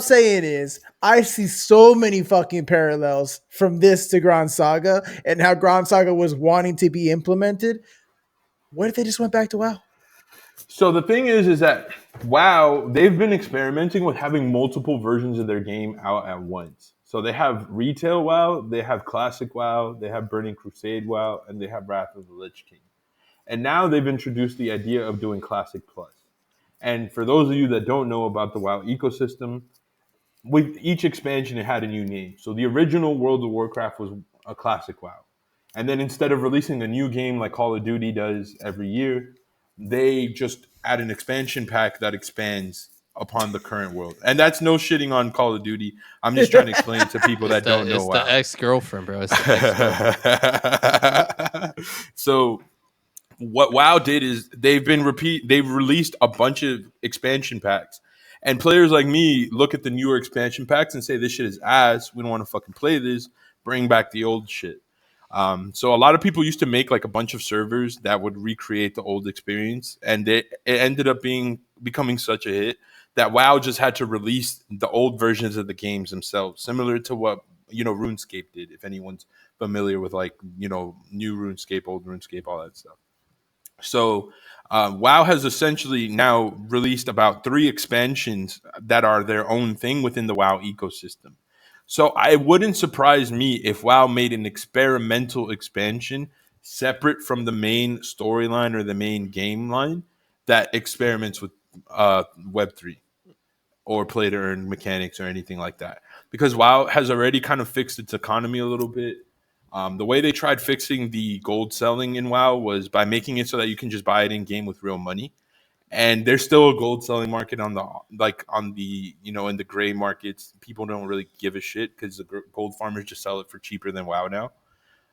saying is, I see so many fucking parallels from this to Grand Saga and how Grand Saga was wanting to be implemented. What if they just went back to WoW? So the thing is that WoW, they've been experimenting with having multiple versions of their game out at once. So they have retail WoW, they have classic WoW, they have Burning Crusade WoW, and they have Wrath of the Lich King. And now they've introduced the idea of doing Classic Plus. And for those of you that don't know about the WoW ecosystem, with each expansion, it had a new name. So the original World of Warcraft was a classic WoW. And then instead of releasing a new game like Call of Duty does every year, they just add an expansion pack that expands upon the current world. And that's no shitting on Call of Duty. I'm just trying to explain to people that don't know It's the WoW. ex girlfriend, bro. It's the ex girlfriend. So what WoW did is they've released a bunch of expansion packs. And players like me look at the newer expansion packs and say this shit is ass. We don't want to fucking play this. Bring back the old shit. So a lot of people used to make like a bunch of servers that would recreate the old experience, and it ended up becoming such a hit that WoW just had to release the old versions of the games themselves, similar to what RuneScape did. If anyone's familiar with like new RuneScape, old RuneScape, all that stuff. So, WoW has essentially now released about 3 expansions that are their own thing within the WoW ecosystem. So, it wouldn't surprise me if WoW made an experimental expansion separate from the main storyline or the main game line that experiments with Web3 or play to earn mechanics or anything like that. Because WoW has already kind of fixed its economy a little bit. The way they tried fixing the gold selling in WoW was by making it so that you can just buy it in game with real money. And there's still a gold selling market on the in the gray markets. People don't really give a shit because the gold farmers just sell it for cheaper than WoW now.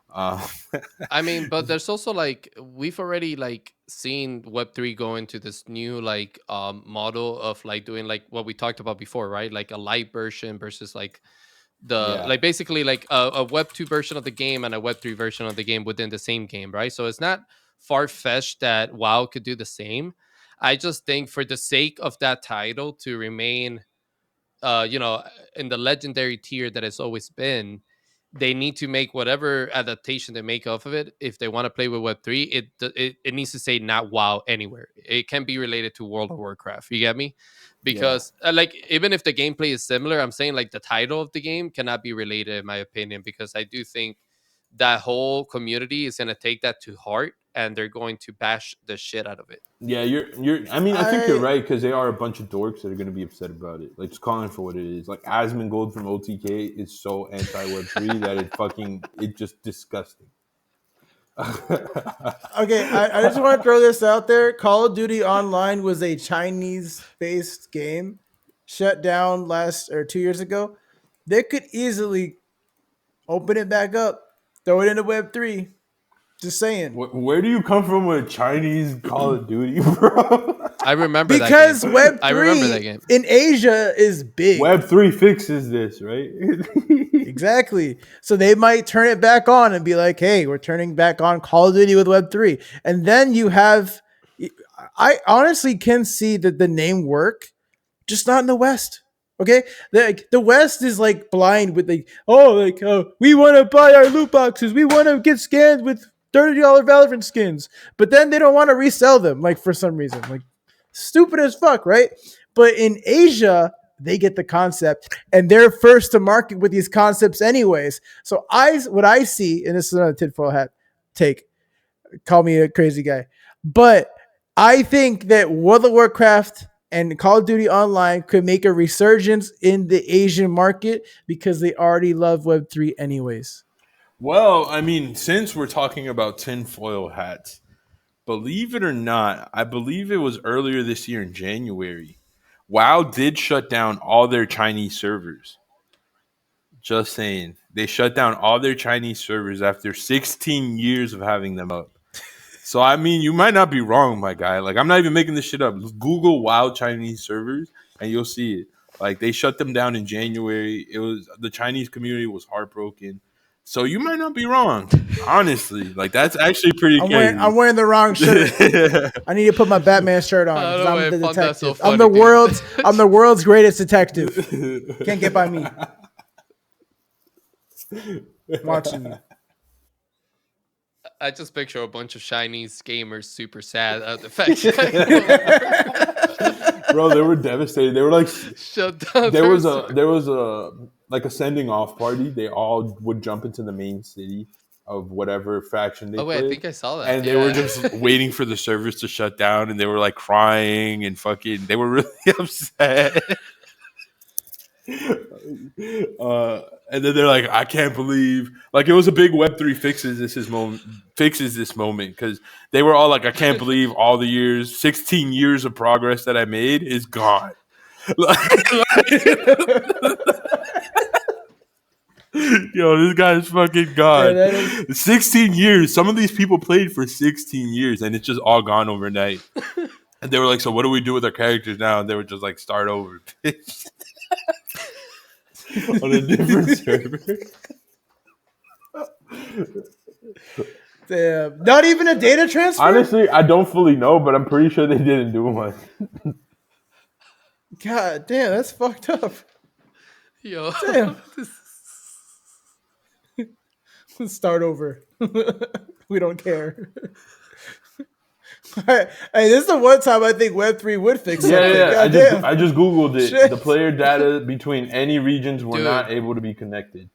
Uh, I mean, but there's also like we've already like seen Web3 go into this new like model of like doing like what we talked about before, right? Like a light version versus like the Yeah. like basically like a Web2 version of the game and a Web3 version of the game within the same game, right? So it's not far fetched that WoW could do the same. I just think for the sake of that title to remain you know, in the legendary tier that it's always been, they need to make whatever adaptation they make of it. If they want to play with Web3, it needs to say not WoW anywhere. It can be related to World of Warcraft. You get me? Yeah. Because like even if the gameplay is similar, I'm saying like the title of the game cannot be related, in my opinion, because I do think that whole community is going to take that to heart and they're going to bash the shit out of it. Yeah, you're. I mean, I think you're I right because they are a bunch of dorks that are going to be upset about it. Like, just calling for what it is. Like, Asmongold from OTK is so anti Web3 that it just disgusting. Okay, I just want to throw this out there. Call of Duty Online was a Chinese-based game, shut down last or 2 years ago. They could easily open it back up, throw it into Web3. Just saying. Where do you come from with Chinese Call of Duty, bro? I remember that game. Because Web I remember that three game. in Asia is big. Web3 fixes this, right? Exactly. So they might turn it back on and be like, "Hey, we're turning back on Call of Duty with Web3." And then you have I honestly can see that the name work, just not in the West. Okay, the West is like blind with like, we want to buy our loot boxes, we want to get scans with $30 Valorant skins, but then they don't want to resell them, like for some reason, like stupid as fuck, right? But in Asia, they get the concept and they're first to market with these concepts, anyways. So what I see, and this is another tinfoil hat take, call me a crazy guy, but I think that World of Warcraft and Call of Duty Online could make a resurgence in the Asian market because they already love Web3 anyways. well, I mean, since we're talking about tinfoil hats, believe it or not, I believe it was earlier this year in January. WoW did shut down all their Chinese servers. Just saying. They shut down all their Chinese servers after 16 years of having them up. So, I mean, you might not be wrong, my guy. Like, I'm not even making this shit up. Google WoW Chinese servers and you'll see it. Like, they shut them down in January. The Chinese community was heartbroken. So, you might not be wrong. Honestly, like, that's actually pretty I'm crazy. wearing the wrong shirt. I need to put my Batman shirt on I because don't know I'm why the I found that so detective. I'm funny, dude. the world's greatest detective. Can't get by me. Watching you. I just picture a bunch of Chinese gamers super sad at the fact that Bro, they were devastated. They were like, shut down their server. there was a like a sending off party. They all would jump into the main city of whatever faction they Oh wait, I played, think I saw that. and They were Yeah. just waiting for the servers to shut down, and they were like crying and fucking. They were really upset. And then they're like, I can't believe, like, it was a big Web3 fixes this moment, because they were all like, I can't believe all the years, 16 years of progress that I made is gone. Yo, this guy's fucking Yeah, gone. that is 16 years. Some of these people played for 16 years, and it's just all gone overnight. And they were like, so what do we do with our characters now? And they were just like, start over. On a different server. damn. Not even a data transfer. honestly, I don't fully know, but I'm pretty sure they didn't do one. God damn, that's fucked up. Yo. Damn. This- Let's start over. We don't care. Hey, this is the one time I think Web3 would fix something. Yeah. God damn. I just googled it. Shit. The player data between any regions were Dude. not able to be connected.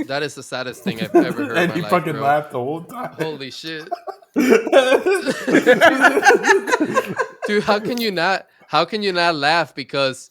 that is the saddest thing I've ever heard And in he my life, fucking bro. laughed the whole time. Holy shit. Dude, how can you not laugh? Because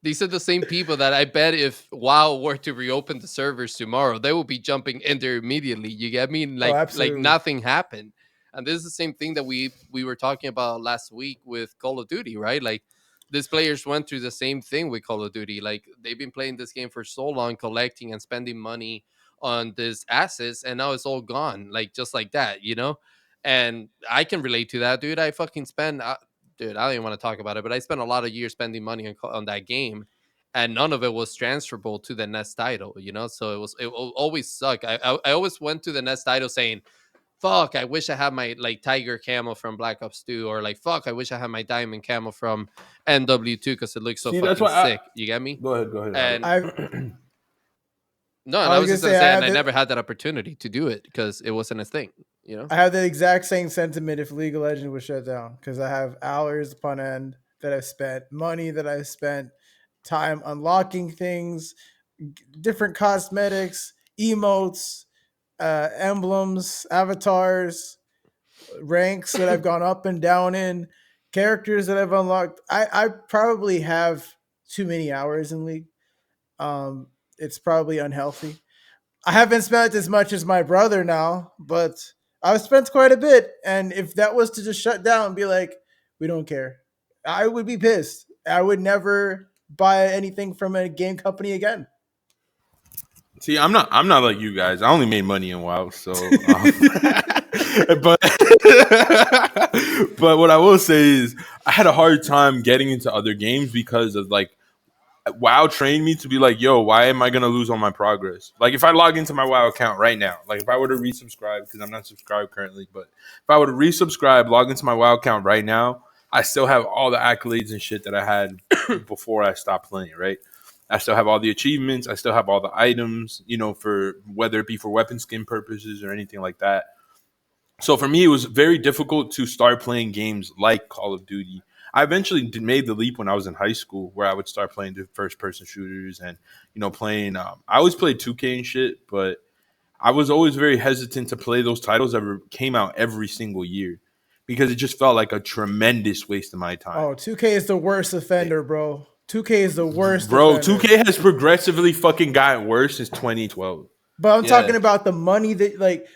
these are the same people that I bet if WoW were to reopen the servers tomorrow, they will be jumping in there immediately. You get me? Like absolutely. nothing happened. And this is the same thing that we were talking about last week with Call of Duty, right? Like these players went through the same thing with Call of Duty. Like they've been playing this game for so long, collecting and spending money on these assets, and now it's all gone, like just like that, you know? And I can relate to that, dude. I fucking spend dude, I don't even want to talk about it, but I spent a lot of years spending money on that game, and none of it was transferable to the next title, you know. So it will always suck. I always went to the next title saying, "Fuck, I wish I had my like tiger camo from Black Ops 2," or like, "Fuck, I wish I had my diamond camo from NW2 because it looks so See, that's fucking why sick." You get me? Go ahead. And I no, and I I was was just gonna gonna say, say, and I never had that opportunity to do it because it wasn't a thing, you know. I have the exact same sentiment if League of Legends was shut down because I have hours upon end that I've spent, money that I've spent, time unlocking things, different cosmetics, emotes, emblems, avatars, ranks that I've gone up and down in, characters that I've unlocked. I probably have too many hours in League. It's probably unhealthy. I haven't spent as much as my brother now, but I've spent quite a bit. And if that was to just shut down and be like, we don't care, I would be pissed. I would never buy anything from a game company again. See, I'm not like you guys. I only made money in WoW, so. But but what I will say is, I had a hard time getting into other games because of like WoW trained me to be like, yo, why am I gonna lose all my progress? Like if I log into my WoW account right now, like if I were to resubscribe, because I'm not subscribed currently, but if I were to resubscribe, log into my WoW account right now, I still have all the accolades and shit that I had before I stopped playing, right? I still have all the achievements, I still have all the items, you know, for whether it be for weapon skin purposes or anything like that. So for me, it was very difficult to start playing games like Call of Duty. I eventually made the leap when I was in high school, where I would start playing the first person shooters and playing. I always played 2K and shit, but I was always very hesitant to play those titles that came out every single year because it just felt like a tremendous waste of my time. Oh, 2K is the worst offender, bro. 2K is the worst Bro, offender. 2K has progressively fucking gotten worse since 2012. But I'm Yeah. talking about the money that like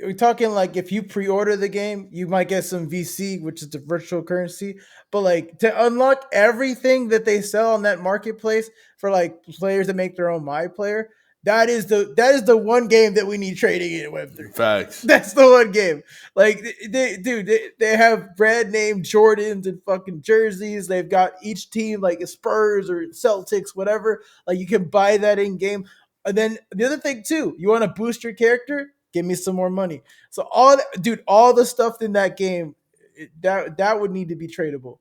we're talking like if you pre-order the game, you might get some VC, which is the virtual currency. But like to unlock everything that they sell on that marketplace for like players that make their own My Player, that is the one game that we need trading in Web3. Facts. That's the one game. Like they have brand name Jordans and fucking jerseys. They've got each team like Spurs or Celtics, whatever. Like you can buy that in game. And then the other thing too, you want to boost your character? Give me some more money. So all the stuff in that game, that would need to be tradable.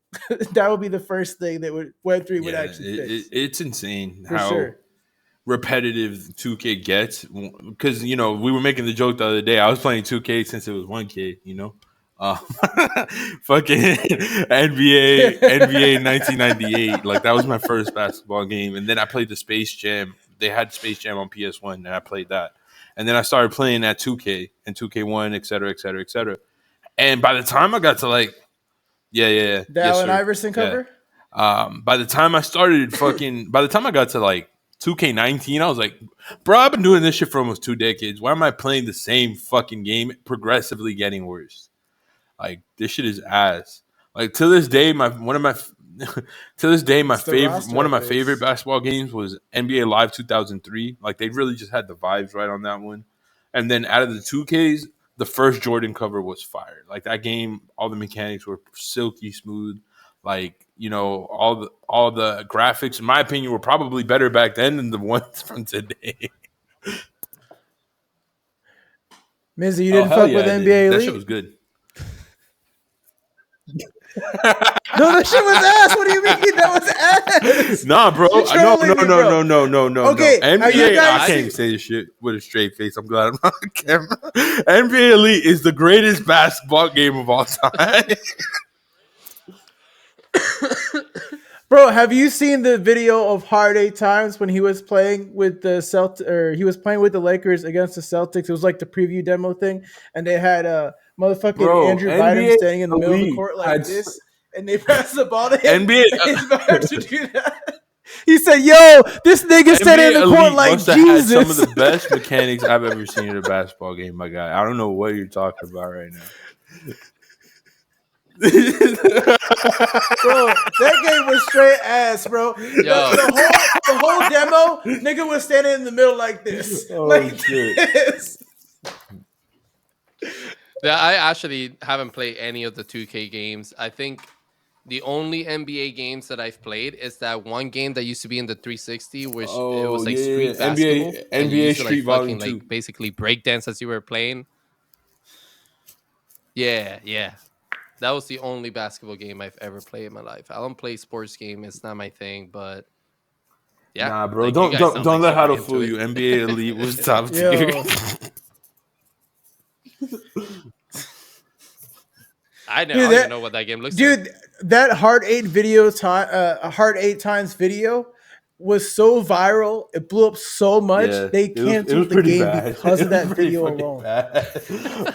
That would be the first thing that would Web3 would Yeah, actually fix it's insane for how sure. repetitive 2K gets, because we were making the joke the other day. I was playing 2K since it was 1K. Uh, fucking NBA 1998. Like that was my first basketball game, and then I played the Space Jam. They had Space Jam on PS1, and I played that. And then I started playing at 2K and 2K1, et cetera, et cetera, et cetera. And by the time I got to like, yeah, The yes, Allen sir. Iverson Yeah. cover? By the time I got to like 2K19, I was like, bro, I've been doing this shit for almost 2 decades. Why am I playing the same fucking game, progressively getting worse? Like this shit is ass. Like to this day, my It's the favorite roster one of my favorite updates. basketball games was NBA Live 2003. Like they really just had the vibes right on that one. And then out of the 2Ks, the first Jordan cover was fire. Like that game, all the mechanics were silky smooth. Like all the graphics, in my opinion, were probably better back then than the ones from today. Mizzy, you Oh didn't hell fuck yeah, with I did. NBA That Elite? shit was good. No, that shit was ass. What do you mean that was ass? Nah, bro. You're trolling me, bro. No. Okay, are you NBA, I guys- can't even say this shit with a straight face. I'm glad I'm not on camera. NBA Elite is the greatest basketball game of all time. Bro, have you seen the video of Hard 8 Times when he was playing with the he was playing with the Lakers against the Celtics? It was like the preview demo thing, and they had motherfucking Bro, Andrew NBA Bynum standing in the middle of the Elite court like had- this, and they passed the ball to him. NBA and he's about to do that. He said, "Yo, this nigga standing in NBA the court Elite like must have had some of Jesus." the best mechanics I've ever seen in a basketball game, my guy. I don't know what you're talking about right now. Bro, that game was straight ass, bro. The whole demo, nigga was standing in the middle like this. Oh, like shit. this. Yeah, I actually haven't played any of the 2K games. I think the only NBA games that I've played is that one game that used to be in the 360, which it was like street basketball. and you NBA used to, Street Volume fucking 2. like basically breakdance as you were playing. Yeah. That was the only basketball game I've ever played in my life. I don't play sports game; it's not my thing. But yeah, Nah, bro, like, you guys sound don't like let how super to into Fool it. you, NBA Elite was top Yo. tier. I don't Dude, even know what that game looks like. Dude, that Hard 8 video time, Hard 8 Times video was so viral. It blew up so much. Yeah, They it was canceled the pretty game bad. because It of was that pretty video fucking alone. bad.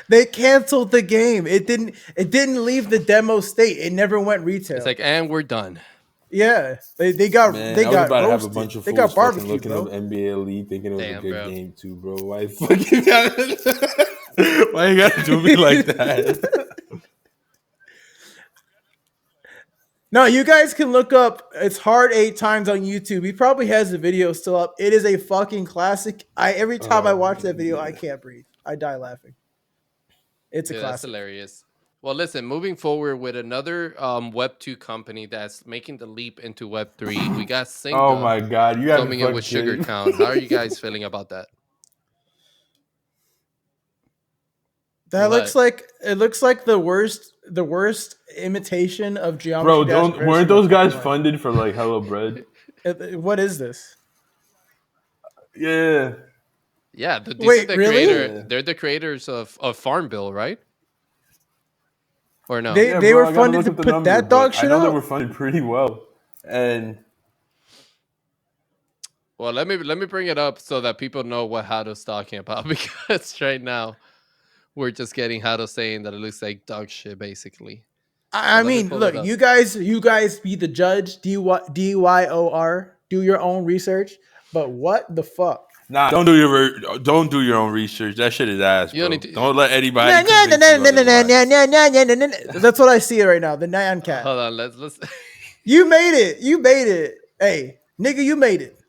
They canceled the game. It didn't leave the demo state. It never went retail. It's like, and we're done. yeah, they got Man, they I was got about to have a roasted. bunch of They fools got fucking barbecued, looking bro. up NBA Elite, thinking it was Damn, a good bro. game too, bro. Why fucking why you gotta do me like that? No, you guys can look up. It's Hard 8 Times on YouTube. He probably has the video still up. It is a fucking classic. Every time I watch that video, I can't breathe. I die laughing. It's a Yeah, that's classic. hilarious. Well, listen, moving forward with another Web 2 company that's making the leap into Web 3, we got Zynga Oh my god, you got coming in with Sugar Town. How are you guys feeling about that? That What? looks like the worst imitation of Geometry Bro, Dash weren't version those of guys Pokemon. funded for like Hello Bread? What is this? Yeah. Yeah, these Wait, are the really? creator. They're the creators of Farmville, right? Or no? They Yeah, they bro, were I gotta funded look to up the put number, that dog but I shit know they out. were funded pretty well. And Well, let me bring it up so that people know what Hado's talking about, because right now we're just getting Hado saying that it looks like dog shit, basically. I let me mean, pull look, it up. you guys be the judge. DYOR. Do your own research. But what the fuck? nah, Don't do your own research. That shit is ass, You don't bro. need to- Don't let anybody Nah, nah, convince nah, you nah, nah, nah, otherwise. nah, nah, nah, nah, nah, nah. That's what I see right now. The Nyan Cat. Hold on, let's You made it. You made it. Hey, nigga, you made it.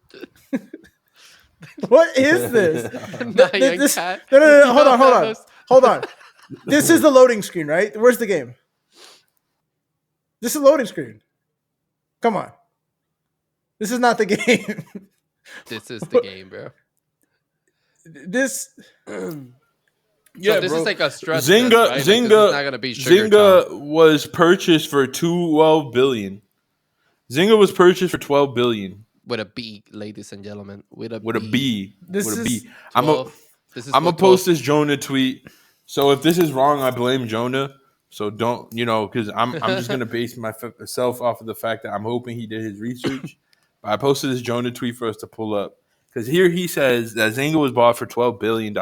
What is this? Nyan This- Cat. No. Hold on. This is the loading screen, right? Where's the game? This is the loading screen. Come on. This is not the game. This is the game, bro. This. So this bro. is like a stress Zynga, test, right? Like, this is Zynga, not gonna be Sugar Town. Zynga was purchased for $12 billion. Zynga was purchased for 12 billion with a B, ladies and gentlemen, with a with a B. B. With This a is B. I'm a 12. This is I'm for gonna post 12. this Jonah tweet. So if this is wrong, I blame Jonah. So don't, because I'm just gonna base myself off of the fact that I'm hoping he did his research. But I posted this Jonah tweet for us to pull up because here he says that Zynga was bought for $12 billion.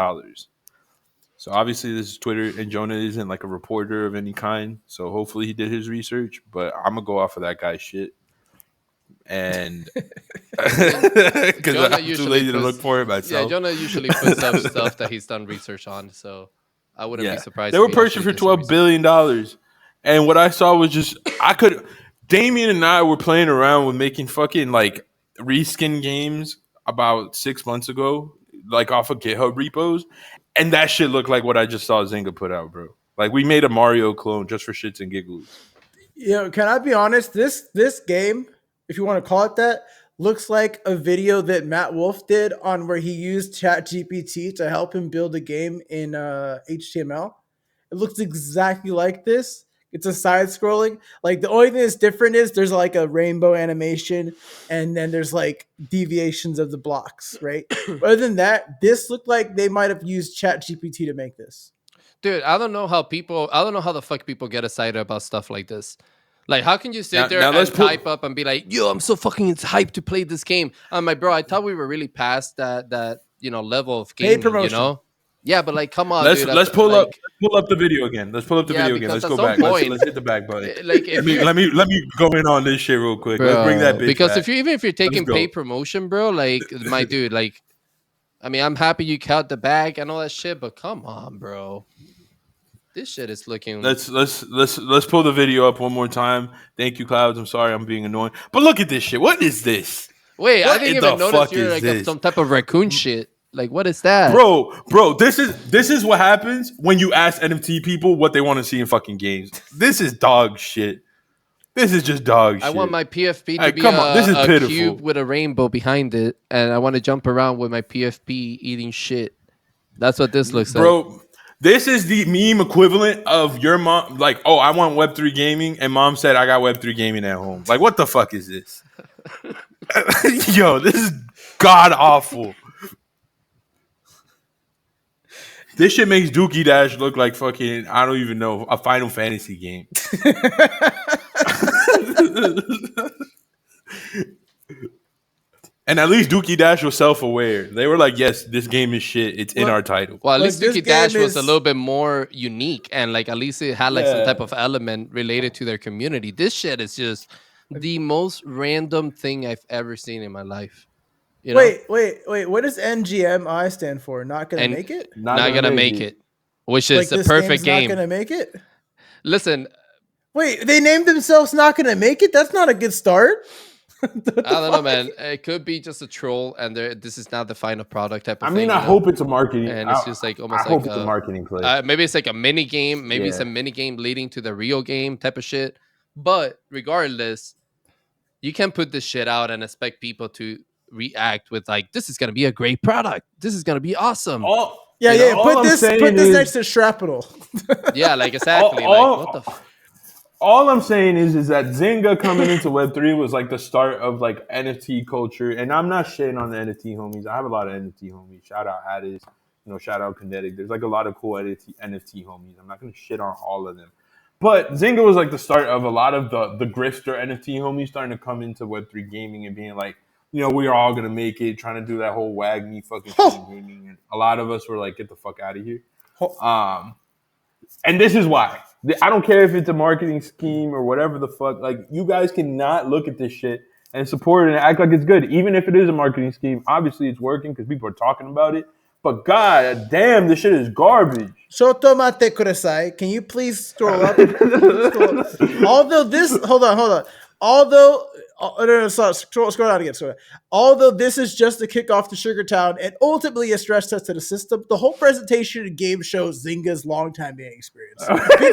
So obviously this is Twitter, and Jonah isn't like a reporter of any kind. So hopefully he did his research. But I'm gonna go off of that guy's shit, and I mean, because Jonah I'm too usually lazy to look puts, for it yeah, myself. Jonah usually puts up stuff that he's done research on. So I wouldn't be Yeah, surprised they if were he purchased actually for did some $12 billion, and what I saw was just I could. Damien and I were playing around with making fucking like reskin games about 6 months ago, like off of GitHub repos, and that shit looked like what I just saw Zynga put out, bro. Like we made a Mario clone just for shits and giggles. Can I be honest? This game, if you want to call it that, looks like a video that Matt Wolf did on where he used Chat GPT to help him build a game in HTML. It looks exactly like this. It's a side scrolling. Like the only thing that's different is there's like a rainbow animation and then there's like deviations of the blocks, right? But other than that, this looked like they might have used Chat GPT to make this. Dude, I don't know how the fuck people get excited about stuff like this. Like, how can you sit there Now let's and put type up and be like, "Yo, I'm so fucking hyped to play this game." I'm like, bro, I thought we were really past that level of Paid gaming, promotion. Yeah, but like, come on, let's dude. let's pull up the video again. Let's pull up the Yeah, video again. because Let's at go some back. Let's point, let's hit the back button. like, Let if me you, let me go in on this shit real quick. Let's bring that bro, bitch because back. if you're Let's taking go. paid promotion, bro, like, my dude, like, I mean, I'm happy you count the bag and all that shit, but come on, bro. This shit is looking. Let's pull the video up one more time. Thank you, Clouds. I'm sorry I'm being annoying, but look at this shit. What is this? Wait, I What didn't in even the notice fuck you're is like this, some type of raccoon shit. Like, what is that? bro? This is what happens when you ask NFT people what they want to see in fucking games. This is dog shit. This is just dog I want shit. my PFP to Hey, be come on, this is a pitiful, cube with a rainbow behind it, and I want to jump around with my PFP eating shit. That's what this looks like. bro. This is the meme equivalent of your mom, like, oh, I want Web3 gaming, and mom said I got Web3 gaming at home. Like, what the fuck is this? Yo, this is god awful. This shit makes Dookie Dash look like fucking, I don't even know, a Final Fantasy game. And at least Dookie Dash was self-aware. They were like, yes, this game is shit. It's in Look, our title. Well, at Look, least this Dookie Dash game was a is- little bit more unique, and like at least it had like some Yeah. type of element related to their community. This shit is just the most random thing I've ever seen in my life. You know, Wait. What does NGMI stand for? Not gonna and make it? not gonna make it, which is Like a this perfect game's game. not gonna make it? Listen, Wait, they named themselves not gonna make it? That's not a good start. I don't know, man. It could be just a troll, and this is not the final product type of I thing. mean, I you know? hope it's a marketing. And it's just like I almost hope like it's a marketing play. maybe it's like a mini game, maybe it's a Yeah. mini game leading to the real game type of shit. But regardless, you can put this shit out and expect people to react with like, "This is gonna be a great product. This is gonna be awesome." All, Yeah, You know, yeah. all Put I'm this saying next is- to shrapnel. Yeah, like exactly. all- like what the. all I'm saying is that Zynga coming into Web3 was like the start of like NFT culture. And I'm not shitting on the NFT homies. I have a lot of NFT homies. Shout out Addis, shout out Kinetic. There's like a lot of cool NFT homies. I'm not going to shit on all of them. But Zynga was like the start of a lot of the grifter NFT homies starting to come into Web3 gaming and being like, we're all going to make it, trying to do that whole wag me fucking shit in gaming. And a lot of us were like, get the fuck out of here. And this is why. I don't care if it's a marketing scheme or whatever the fuck. Like, you guys cannot look at this shit and support it and act like it's good. Even if it is a marketing scheme, obviously it's working because people are talking about it. But god damn, this shit is garbage. Shotomate kudasai. Can you please scroll up? Although this, hold on. Although, no, sorry, scroll down again. Although this is just a kickoff to Sugartown and ultimately a stress test to the system, the whole presentation and game shows Zynga's longtime gaming experience.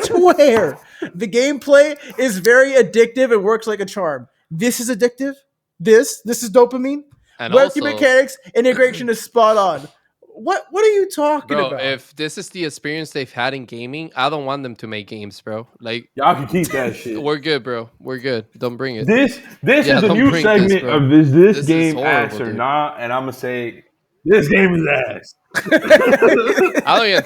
Beware, the gameplay is very addictive and works like a charm. This is addictive. This is dopamine. And Web3 also, mechanics integration is spot on. What are you talking Bro, about? if this is the experience they've had in gaming, I don't want them to make games, bro. Like, Y'all can keep that shit. we're good, bro. We're good. Don't bring it. This Yeah, is a don't new bring this, segment bro. of this This is game horrible, ass or dude. not, and I'm gonna say this game is ass. I don't even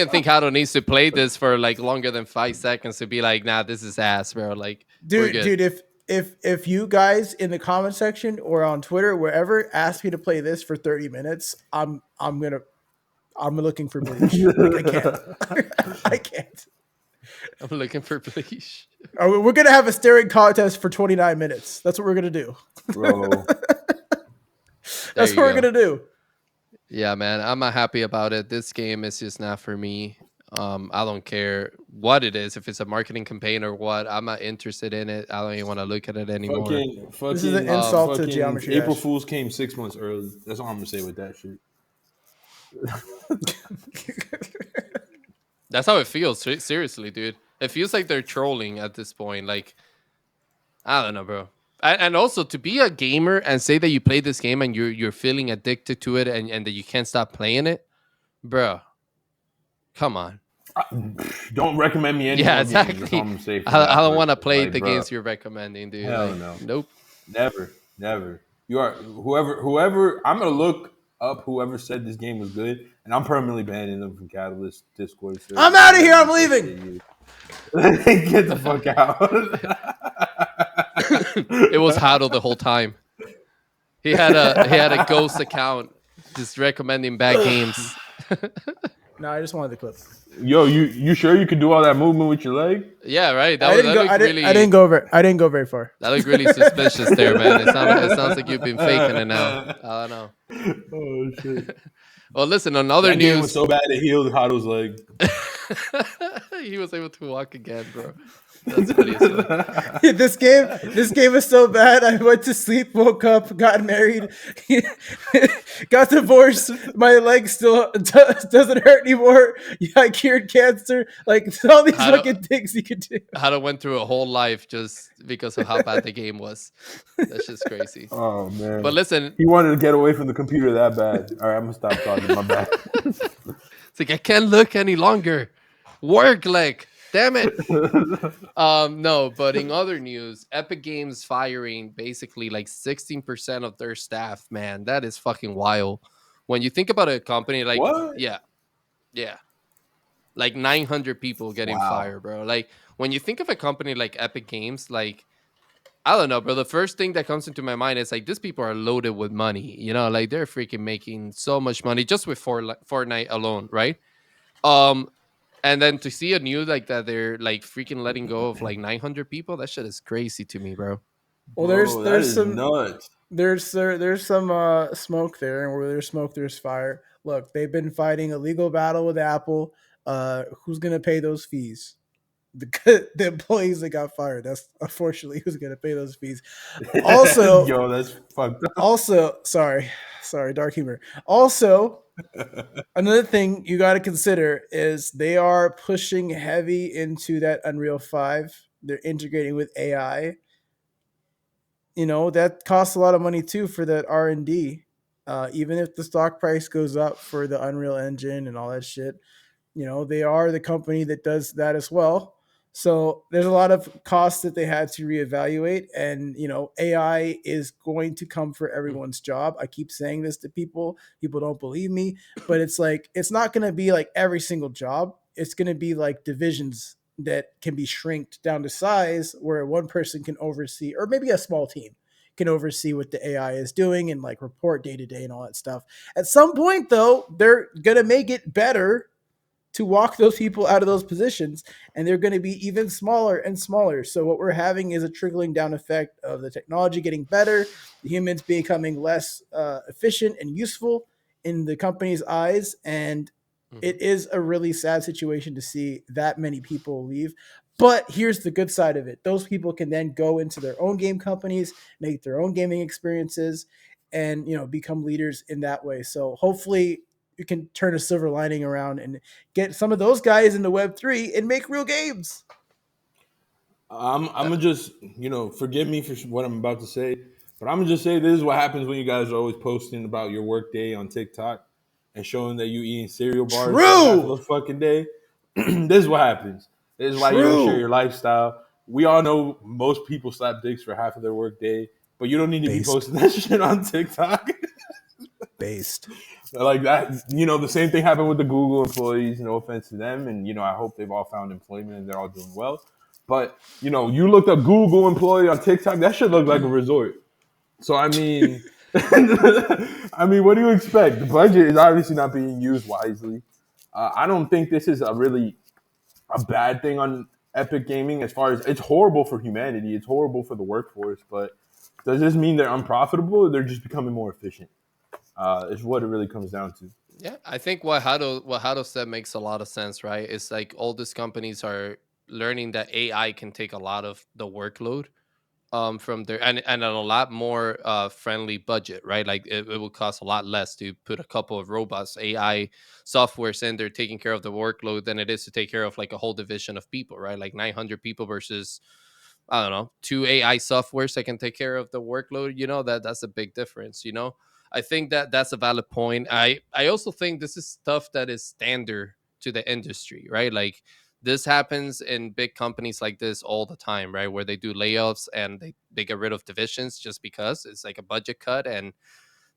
think Hado needs to play this for like longer than 5 seconds to be like, nah, this is ass, bro. Like, we're dude, good. dude, if you guys in the comment section or on Twitter, wherever, ask me to play this for 30 minutes, I'm looking for bleach. Like I can't. I can't. I'm looking for bleach. We're gonna have a staring contest for 29 minutes. That's what we're gonna do. Bro, There That's you what we're go. gonna do. Yeah, man, I'm not happy about it. This game is just not for me. I don't care what it is, if it's a marketing campaign or what. I'm not interested in it. I don't even want to look at it anymore. This is an insult to fucking Geometry April Dash. Fools came 6 months early. That's all I'm gonna say with that shit. That's how it feels. Seriously, dude. It feels like they're trolling at this point. Like, I don't know, bro. And also to be a gamer and say that you play this game and you're feeling addicted to it and that you can't stop playing it, bro. Come on. Don't recommend me any Yeah, more games. That's all exactly. I'm gonna say for I that don't want to person. play Like, the bro, games you're recommending, dude. hell Like, no, nope. never. You are whoever. I'm gonna look up whoever said this game was good, and I'm permanently banning them from Catalyst Discord. So I'm out of here. I'm leaving. Get the fuck out. It was Huddle the whole time. He had a ghost account just recommending bad games. No, I just wanted the clip. Yo, you sure you could do all that movement with your leg? Yeah, right. I didn't go very far. That looked really suspicious there, man. It sounds like you've been faking it now. I don't know. Oh shit! Well, listen, on other That game was news, so bad it healed Haru's leg. he was able to walk again, bro. That's funny as fuck. this game is so bad. I went to sleep, woke up, got married, got divorced. My leg still doesn't hurt anymore. Yeah, I cured cancer. Like all these fucking things you could do. Hado went through a whole life just because of how bad the game was. That's just crazy. Oh man! But listen, he wanted to get away from the computer that bad. All right, I'm gonna stop talking. My bad. It's like I can't look any longer. Work, like, damn it. No, but in other news, Epic Games firing basically like 16% of their staff. Man, that is fucking wild. When you think about a company like, What? yeah, like 900 people getting fired, bro. Like when you think of a company like Epic Games, like, I don't know, bro. The first thing that comes into my mind is like, these people are loaded with money. You know, like they're freaking making so much money just with Fortnite alone, right? And then to see a news like that, they're like freaking letting go of like 900 people. That shit is crazy to me, bro. Well, Bro, there's some nuts. there's some smoke there, and where there's smoke, there's fire. Look, they've been fighting a legal battle with Apple. Who's gonna pay those fees? The employees that got fired. That's unfortunately who's gonna pay those fees. Also, yo, that's fucked up. Also, sorry, dark humor. Also, another thing you got to consider is they are pushing heavy into that Unreal 5. They're integrating with AI. You know, that costs a lot of money too for that R&D. Even if the stock price goes up for the Unreal Engine and all that shit, you know, they are the company that does that as well. So there's a lot of costs that they had to reevaluate. And, you know, AI is going to come for everyone's job. I keep saying this to people. People don't believe me, but it's like, it's not going to be like every single job. It's going to be like divisions that can be shrinked down to size where one person can oversee, or maybe a small team can oversee what the AI is doing and like report day to day and all that stuff. At some point, though, they're going to make it better to walk those people out of those positions, and they're going to be even smaller and smaller. So what we're having is a trickling down effect of the technology getting better, the humans becoming less efficient and useful in the company's eyes, and it is a really sad situation to see that many people leave. But here's the good side of it. Those people can then go into their own game companies, make their own gaming experiences, and, you know, become leaders in that way. So hopefully you can turn a silver lining around and get some of those guys into Web3 and make real games. I'm gonna just, forgive me for what I'm about to say, but I'm gonna just say this is what happens when you guys are always posting about your work day on TikTok. and showing that you eating cereal bars for half of the True. fucking day, this is what happens. This is why you don't share your True. lifestyle. We all know most people slap dicks for half of their work day, but you don't need to be Based. posting that shit on TikTok. Based. Like that, the same thing happened with the Google employees. No offense to them, and I hope they've all found employment and they're all doing well. But you looked up Google employee on TikTok, that should look like a resort. So I mean, what do you expect? The budget is obviously not being used wisely. I don't think this is a bad thing on Epic Gaming. As far as it's horrible for humanity, it's horrible for the workforce. But does this mean they're unprofitable? Or they're just becoming more efficient. Is what it really comes down to. Yeah, I think what Hado said makes a lot of sense, right? It's like all these companies are learning that AI can take a lot of the workload from their and at a lot more friendly budget, right? Like it will cost a lot less to put a couple of robots AI softwares in there taking care of the workload than it is to take care of like a whole division of people, right? Like 900 people versus I don't know, two AI softwares that can take care of the workload. That's a big difference. I think that that's a valid point. I also think this is stuff that is standard to the industry, right? Like this happens in big companies like this all the time, right? Where they do layoffs and they get rid of divisions just because it's like a budget cut, and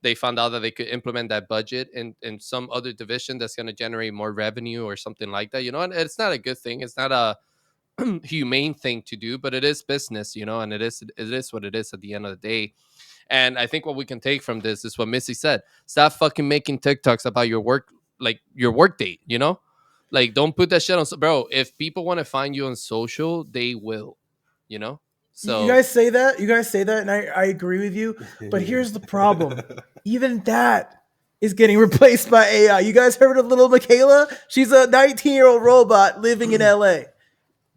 they found out that they could implement that budget in some other division that's going to generate more revenue or something like that. And it's not a good thing. It's not a humane thing to do, but it is business, and it is what it is at the end of the day. And I think what we can take from this is what Missy said: stop fucking making TikToks about your work, like your work date. Like don't put that shit on, bro. If people want to find you on social, they will. You know, You so guys say that. You guys say that, and I agree with you. But here's the problem. Even that is getting replaced by AI. You guys heard of little Michaela? She's a 19-year-old robot living in LA.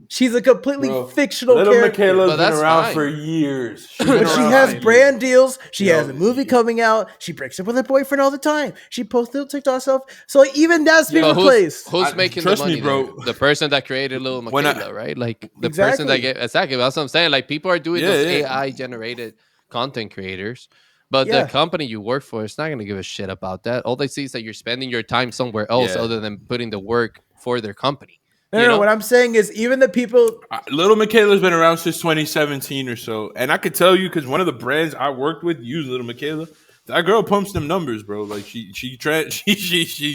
She's a completely Bro, fictional little character. Michaela's but been that's around for fine. years. She's been But That's she around for has fine. years. brand deals. She You has a know, movie coming out. She breaks up with her boyfriend all the time. She posts little TikTok stuff. So even that's being But yeah. who's replaced. who's making the Trust me, money there? bro. The person that created little When I Michaela, right? Like the person that Exactly. get exactly. That's what I'm saying. Like people are doing yeah those yeah AI generated content creators, but the Yeah. company you work for is not going to give a shit about that. All they see is that you're spending your time somewhere else yeah. other than putting the work for their company. No, You no, no. know? What I'm saying is even the people. Little Michaela's been around since 2017 or so, and I could tell you because one of the brands I worked with used Little Michaela. That girl pumps them numbers, bro. Like she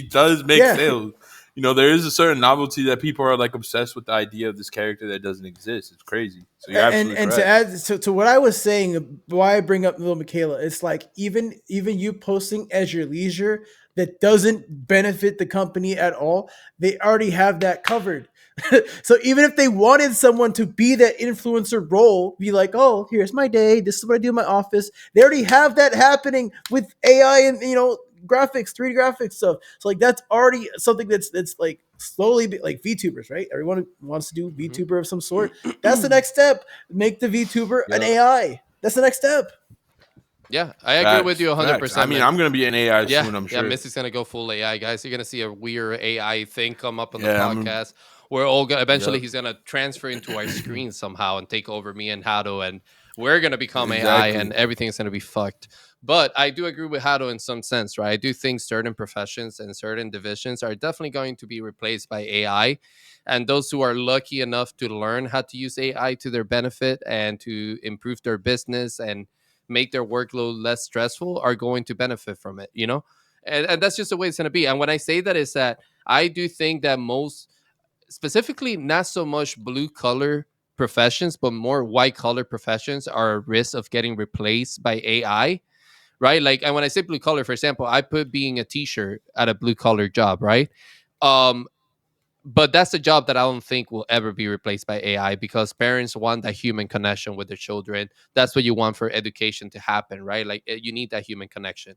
does make Yeah. sales. There is a certain novelty that people are like obsessed with the idea of this character that doesn't exist. It's crazy. So you're and absolutely and to correct. add to what I was saying, why I bring up little Michaela, it's like even you posting as your leisure that doesn't benefit the company at all, they already have that covered. So even if they wanted someone to be that influencer role, be like, oh, here's my day, this is what I do in my office. They already have that happening with AI and graphics, 3D graphics stuff. So like that's already something that's like slowly like VTubers, right? Everyone wants to do VTuber of some sort. That's the next step. Make the VTuber an Yep. AI. That's the next step. Yeah, I agree with Facts. you Facts. I 100%, mean, man. I'm gonna be an AI Yeah, soon. I'm yeah. sure. Missy's gonna go full AI, guys. You're gonna see a weird AI thing come up on the Yeah. I'm. podcast. We're all gonna eventually Yep. he's gonna transfer into our screen somehow and take over me and Hado, and we're gonna become AI, and Exactly. everything's gonna be fucked. But I do agree with Hado in some sense, right? I do think certain professions and certain divisions are definitely going to be replaced by AI, and those who are lucky enough to learn how to use AI to their benefit and to improve their business and make their workload less stressful are going to benefit from it, and that's just the way it's going to be. And when I say that is that I do think that most, specifically not so much blue collar professions but more white collar professions are at risk of getting replaced by AI, right? Like, and when I say blue collar, for example, I put being a teacher at a blue collar job, right? um but that's a job that I don't think will ever be replaced by AI because parents want that human connection with their children. That's what you want for education to happen, right? Like you need that human connection.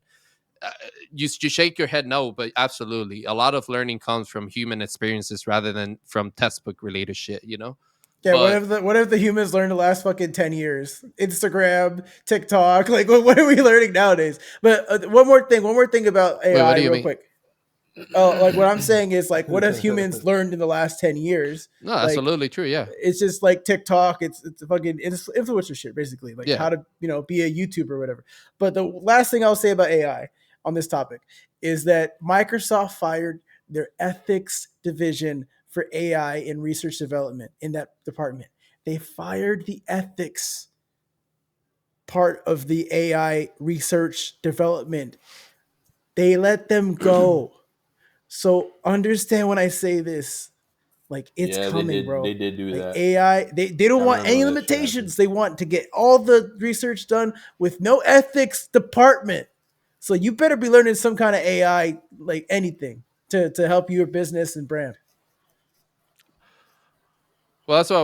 You shake your head no, but absolutely, a lot of learning comes from human experiences rather than from textbook related shit. Yeah, But what if the humans learned the last fucking 10 years? Instagram, TikTok, like what are we learning nowadays? But one more thing about wait, what AI, do you real mean? quick. Oh, like what I'm saying is like, what have humans learned in the last 10 years? No, Like, absolutely true. Yeah, it's just like TikTok. It's a fucking influencer shit, basically. Like yeah. how to be a YouTuber or whatever. But the last thing I'll say about AI, on this topic is that Microsoft fired their ethics division for AI in research development in that department. They fired the ethics part of the AI research development. They let them go. So understand when I say this, like it's Yeah, they coming, did. They bro. did do Like that. AI, they don't I want remember any when that shit happened. limitations. They want to get all the research done with no ethics department. So you better be learning some kind of AI, like anything, to help your business and brand. Well, that's what I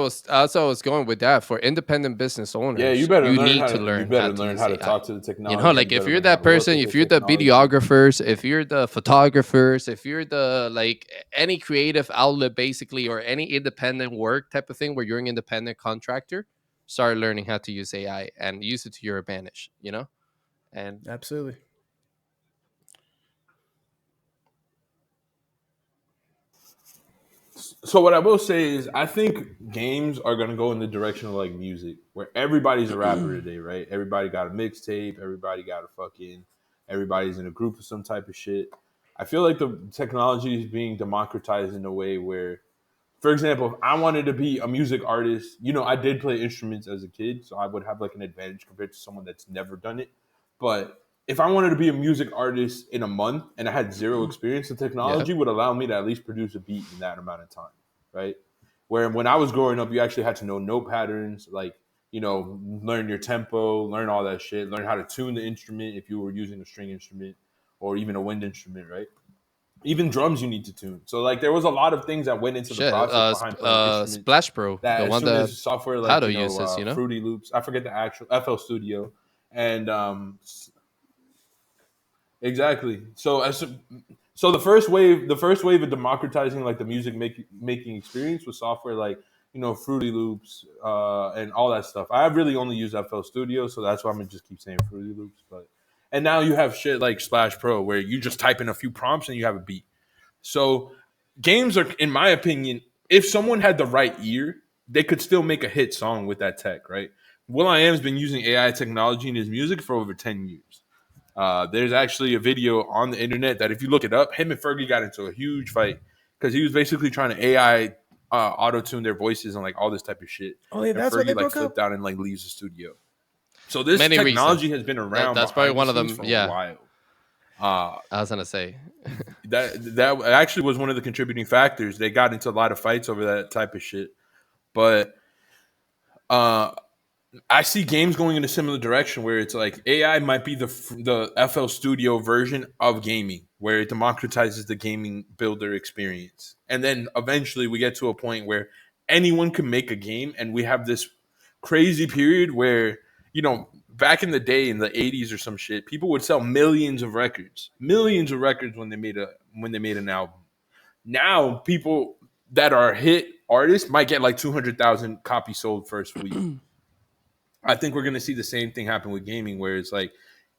was going with that. For independent business Yeah, you owners, better you learn need how to to. You learn how better to learn use how to AI. talk to the You know, technology. like You if better you're learn how that to work person, with the if you're the technology. videographers, if you're the photographers, if you're the like any creative outlet basically, or any independent work type of thing where you're an independent contractor, start learning how to use AI and use it to your advantage, you know? And Absolutely. So what I will say is, I think games are gonna go in the direction of like music, where everybody's a rapper today, right? Everybody got a mixtape. Everybody got a fucking. Everybody's in a group of some type of shit. I feel like the technology is being democratized in a way where, for example, if I wanted to be a music artist, I did play instruments as a kid, so I would have like an advantage compared to someone that's never done it. But if I wanted to be a music artist in a month and I had zero experience, the yeah, technology would allow me to at least produce a beat in that amount of time, right? Where when I was growing up, you actually had to know note patterns, like, learn your tempo, learn all that shit, learn how to tune the instrument if you were using a string instrument or even a wind instrument, right? Even drums you need to tune. So like there was a lot of things that went into the shit. process behind playing instruments Splash Pro, that the as one soon that as software like Hato uses, you know? Fruity Loops, I forget the actual FL Studio, and exactly. So the first wave of democratizing like the music making experience with software like Fruity Loops and all that stuff. I really only use FL Studio, so that's why I'm gonna just keep saying Fruity Loops. But and now you have shit like Splash Pro where you just type in a few prompts and you have a beat. So games are, in my opinion, if someone had the right ear, they could still make a hit song with that tech, right? Will I Am's been using AI technology in his music for over 10 years. There's actually a video on the internet that if you look it up, him and Fergie got into a huge fight because he was basically trying to AI auto tune their voices and like all this type of shit. Oh, yeah, And that's why they Fergie like broke flipped up. out and like leaves the studio. So this Many technology reasons. has been That around that's probably behind the one of scenes them. for a Yeah, while. Uh, I was gonna say. that actually was one of the contributing factors. They got into a lot of fights over that type of shit. But uh, I see games going in a similar direction where it's like AI might be the FL Studio version of gaming, where it democratizes the gaming builder experience, and then eventually we get to a point where anyone can make a game, and we have this crazy period where back in the day in the 80s or some shit, people would sell millions of records when they made an album. Now people that are hit artists might get like 200,000 copies sold first week. I think we're going to see the same thing happen with gaming, where it's like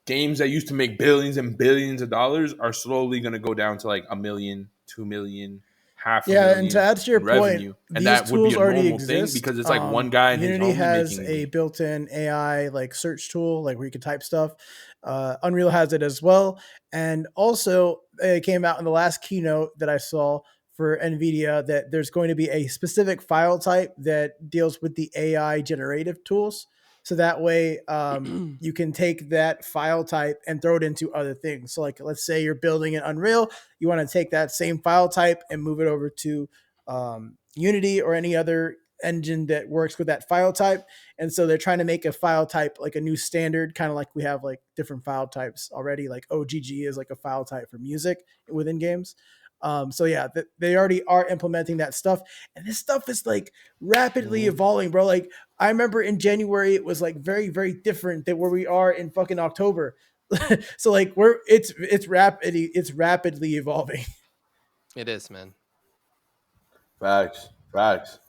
games that used to make billions and billions of dollars are slowly going to go down to like a million, 2 million, half a Yeah, and to million add to your in point, revenue. And these that would be tools a already normal thing exist. because it's like one guy and his Unity homie has making a a game. built-in AI like search tool, like where you can type stuff. Unreal has it as well, and also it came out in the last keynote that I saw for NVIDIA that there's going to be a specific file type that deals with the AI generative tools. So that way, you can take that file type and throw it into other things. So, like, let's say you're building an Unreal, you want to take that same file type and move it over to Unity or any other engine that works with that file type. And so they're trying to make a file type like a new standard, kind of like we have like different file types already. Like OGG is like a file type for music within games. So yeah, they already are implementing that stuff, and this stuff is like rapidly Mhm. evolving, bro. Like I remember in January, it was like very, very different than where we are in fucking October. So like it's rapidly evolving. It is, man. Facts, facts.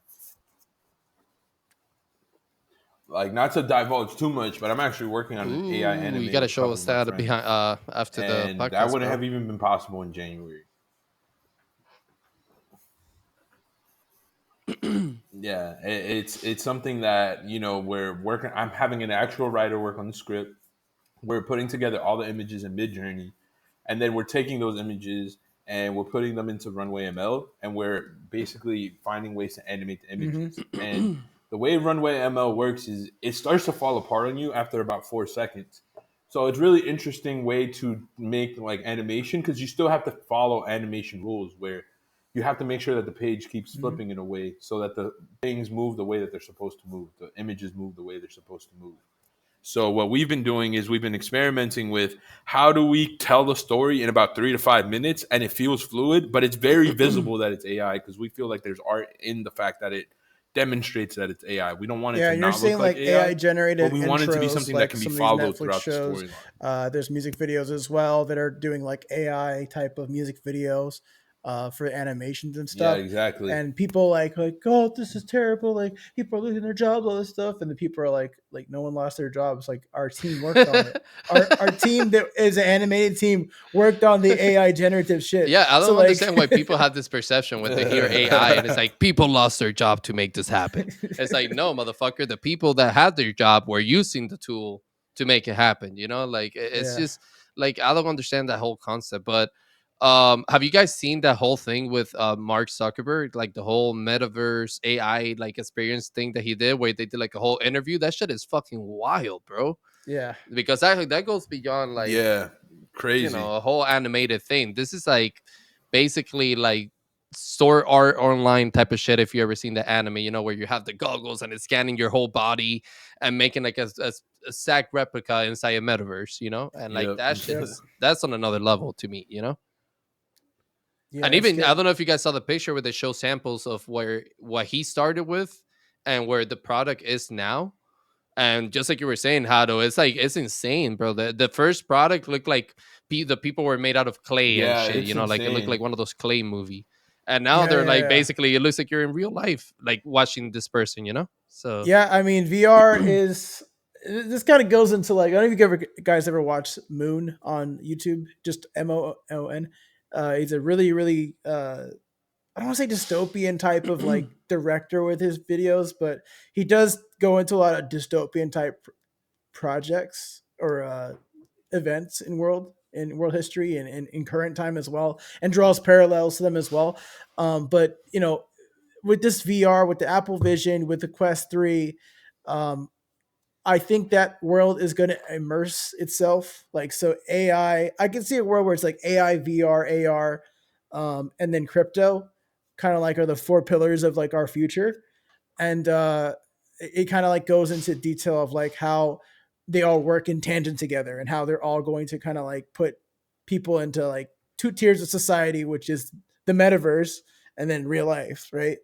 Like not to divulge too much, but I'm actually working on an AI Ooh, you anime gotta with a show couple of us my that behind friends, after the and that podcast, wouldn't bro. have even been possible in January. Yeah, it's something that we're working. I'm having an actual writer work on the script. We're putting together all the images in Midjourney, and then we're taking those images and we're putting them into Runway ML, and we're basically finding ways to animate the Mm-hmm. images. And the way Runway ML works is it starts to fall apart on you after about 4 seconds. So it's really interesting way to make like animation, because you still have to follow animation rules where you have to make sure that the page keeps Mm-hmm. flipping in a way so that the things move the way that they're supposed to move. The images move the way they're supposed to move. So what we've been doing is we've been experimenting with how do we tell the story in about 3 to 5 minutes and it feels fluid, but it's very visible that it's AI, because we feel like there's art in the fact that it demonstrates that it's AI. We don't want it Yeah, to and you're not look saying like like AI AI, but generated we want it to be intros, something that like can be some of these followed Netflix throughout the shows. storyline. There's music videos as well that are doing like AI type of music videos for animations and Yeah, stuff. exactly. And people like, oh, this is terrible. Like people are losing their jobs, all this stuff, and the people are like, no one lost their jobs. Like our team worked on it. Our team that is an animated team worked on the AI generative shit. Yeah, I So don't like, understand why people have this perception when they hear AI and it's like people lost their job to make this happen. It's like, no, motherfucker, the people that had their job were using the tool to make it happen. Like it's yeah, just like I don't understand that whole concept. But have you guys seen that whole thing with Mark Zuckerberg, like the whole metaverse AI like experience thing that he did where they did like a whole interview? That shit is fucking wild, bro. yeah, Because that goes beyond like Yeah, crazy. a whole animated thing. This is like basically like sword art online type of shit. If you ever seen the anime, where you have the goggles and it's scanning your whole body and making like a sack replica inside a metaverse, and like Yep. that yep, that's on another level to me. yeah. And It's even I getting don't know if you guys saw the picture where they show samples of what he started with and where the product is now. And just like you were saying, Hado, it's like it's insane, bro. The first product looked like the people were made out of clay and Yeah, shit. it's Like it looked insane. like one of those clay movie. And now yeah, they're yeah, like yeah. basically it looks like you're in real life, like watching this person. So Yeah, I mean, VR is this kind of goes into like I don't know if you ever guys ever watched Moon on YouTube, just MOON. He's a really, really I don't want to say dystopian type of like director with his videos, but he does go into a lot of dystopian type projects or events in world history and in current time as well, and draws parallels to them as well. But with this VR, with the Apple Vision, with the Quest 3, um, I think that world is going to immerse itself. Like, so I can see a world where it's like AI, VR, AR, and then crypto, kind of like are the four pillars of like our future. And it kind of like goes into detail of like how they all work in tangent together and how they're all going to kind of like put people into like two tiers of society, which is the metaverse and then real life, right?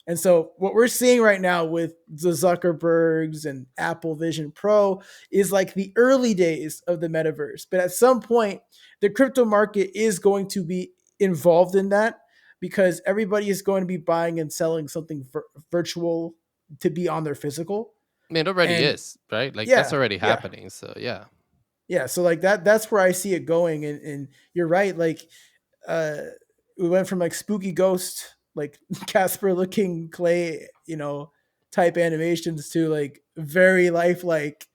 And so what we're seeing right now with the Zuckerbergs and Apple Vision Pro is like the early days of the metaverse. But at some point, the crypto market is going to be involved in that because everybody is going to be buying and selling something virtual to be on their physical. I mean, it already And is, right? Like that's yeah, already yeah, happening. So yeah. yeah. So like that's where I see it going. And you're right. Like uh, we went from like spooky ghost, like Casper looking clay, type animations to like very lifelike,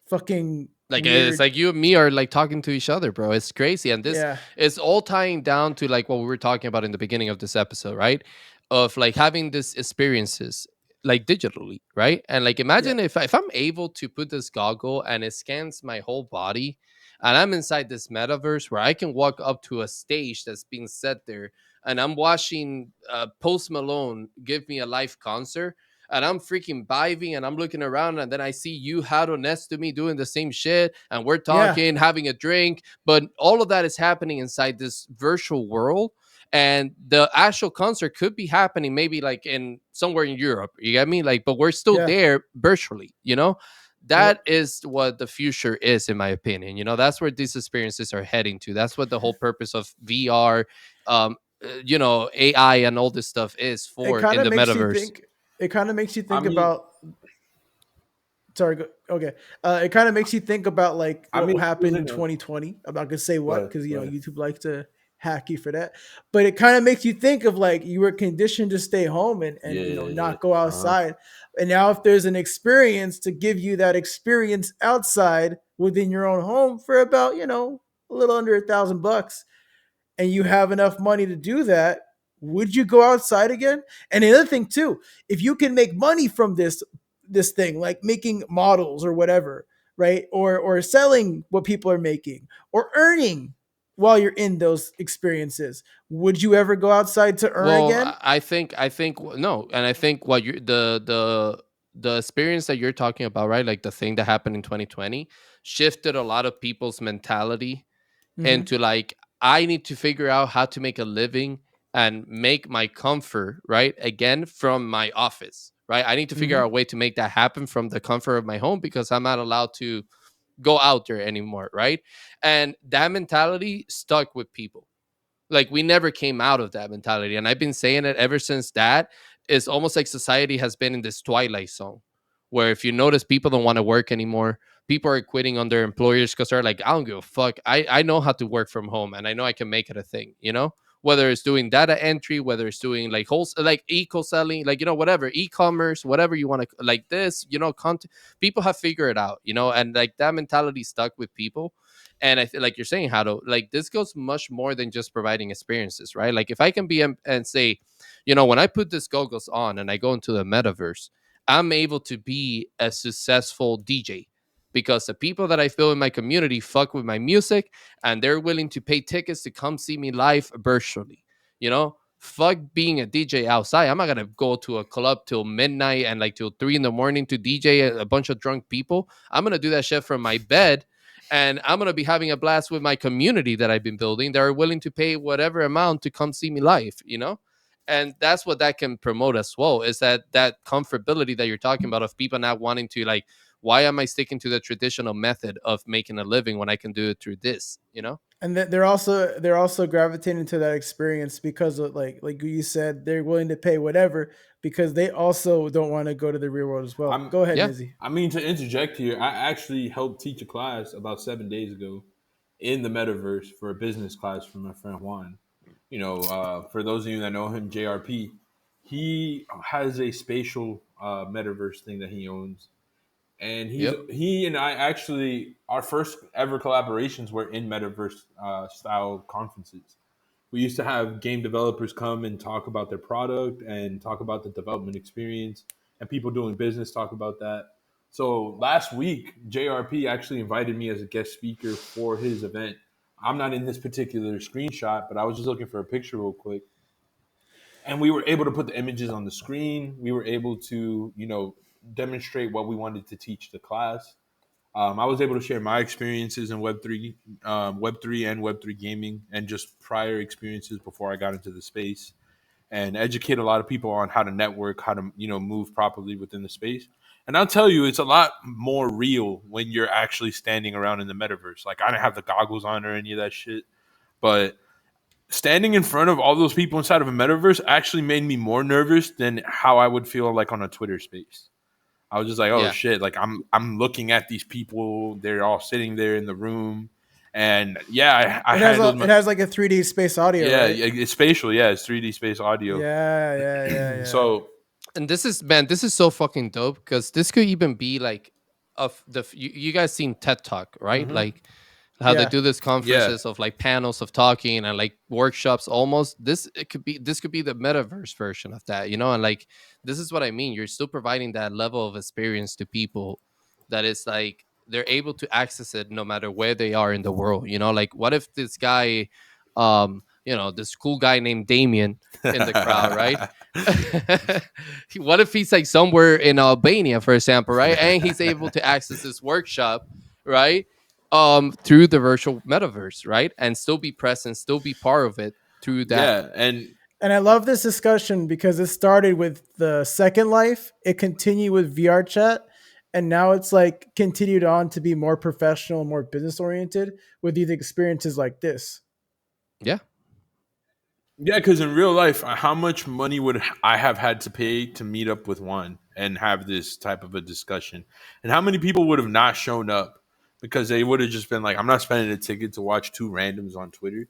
fucking Like it's weird. like you and me are like talking to each other, bro. It's crazy. And this Yeah, is all tying down to like what we were talking about in the beginning of this episode, right? Of like having these experiences like digitally, right? And like yeah, imagine if I'm able to put this goggle and it scans my whole body and I'm inside this metaverse where I can walk up to a stage that's being set there and I'm watching Post Malone give me a live concert and I'm freaking vibing and I'm looking around and then I see you huddle next to me doing the same shit and we're yeah, talking, having a drink, but all of that is happening inside this virtual world. And the actual concert could be happening maybe like in somewhere in Europe. You get me? Like, but we're still yeah. there virtually. Yep. That is what the future is, in my opinion. That's where these experiences are heading to. That's what the whole purpose of VR, AI and all this stuff is It for kind in of the makes you metaverse. think. It kind of makes you I think mean, about sorry. Okay. It kind of makes you think about like I what mean, happened in losing a, 2020. I'm not gonna say go what ahead, because go ahead. YouTube likes to hack you for that, but it kind of makes you think of like you were conditioned to stay home and Yeah. not go Uh-huh. outside, and now if there's an experience to give you that experience outside within your own home for about a little under $1,000, and you have enough money to do that, would you go outside again? And the other thing too, if you can make money from this thing, like making models or whatever, right? Or selling what people are making or earning while you're in those experiences, would you ever go outside to earn Well, again? no, and I think what you the experience that you're talking about, right? Like the thing that happened in 2020 shifted a lot of people's mentality Hmm. into like, I need to figure out how to make a living and make my comfort, right? Again, from my office, right? I need to figure out Hmm. a way to make that happen from the comfort of my home because I'm not allowed to go out there anymore, right? And that mentality stuck with people. Like we never came out of that mentality, and I've been saying it ever since. That it's almost like society has been in this twilight zone where if you notice people don't want to work anymore, people are quitting on their employers because they're like, I don't give a fuck, I know how to work from home and I know I can make it a thing, whether it's doing data entry, whether it's doing like whole like eco selling, like whatever, e-commerce, whatever you want to, like this, content. People have figured it out, and like that mentality stuck with people. And I feel like you're saying, how to, like, this goes much more than just providing experiences, right? Like if I can be and say, when I put this goggles on and I go into the metaverse, I'm able to be a successful DJ because the people that I feel in my community fuck with my music and they're willing to pay tickets to come see me live virtually. Fuck being a DJ outside. I'm not gonna go to a club till midnight and like till 3 in the morning to DJ a bunch of drunk people. I'm gonna do that shit from my bed, and I'm gonna be having a blast with my community that I've been building. That are willing to pay whatever amount to come see me live. And that's what that can promote as well, is that comfortability that you're talking about, of people not wanting to, like, why am I sticking to the traditional method of making a living when I can do it through this? And they're also gravitating to that experience because of, like you said, they're willing to pay whatever because they also don't want to go to the real world as well. I'm Go ahead, Yeah. Nizzy. I mean, to interject here, I actually helped teach a class about 7 days ago in the metaverse for a business class for my friend Juan. For those of you that know him, JRP, he has a spatial metaverse thing that he owns, and Yep. he and I actually, our first ever collaborations were in metaverse style conferences. We used to have game developers come and talk about their product and talk about the development experience, and people doing business talk about that. So last week, JRP actually invited me as a guest speaker for his event. I'm not in this particular screenshot, but I was just looking for a picture real quick. And we were able to put the images on the screen. We were able to, demonstrate what we wanted to teach the class. I was able to share my experiences in Web3 and Web3 gaming, and just prior experiences before I got into the space, and educate a lot of people on how to network, how to move properly within the space. And I'll tell you, it's a lot more real when you're actually standing around in the metaverse. Like I didn't have the goggles on or any of that shit, but standing in front of all those people inside of a metaverse actually made me more nervous than how I would feel like on a Twitter space. I was just like, oh Yeah. shit! Like I'm looking at these people. They're all sitting there in the room, and yeah, I It has handled it my has like a 3D space audio, yeah. right? It's spatial. Yeah, it's 3D space audio. Yeah, yeah, yeah, yeah. So And this is, man, this is so fucking dope because this could even be like, of you guys seen TED Talk, right? mhm. Like how they Yeah. do this Yeah, conferences of like panels of talking and like workshops. Almost this could be the metaverse version of that, and like, this is what I mean. You're still providing that level of experience to people that is like they're able to access it no matter where they are in the world. Like, what if this guy, this cool guy named Damien in the crowd, right? What if he's like somewhere in Albania, for example, right? And he's able to access this workshop, right? Through the virtual metaverse, right? And still be present, still be part of it through that. yeah, and And I love this discussion because it started with the Second Life, it continued with VR chat, and now it's like continued on to be more professional, more business oriented with these experiences like this. Yeah. yeah, because in real life, how much money would I have had to pay to meet up with one and have this type of a discussion? And how many people would have not shown up because they would have just been like, I'm not spending a ticket to watch two randoms on Twitter.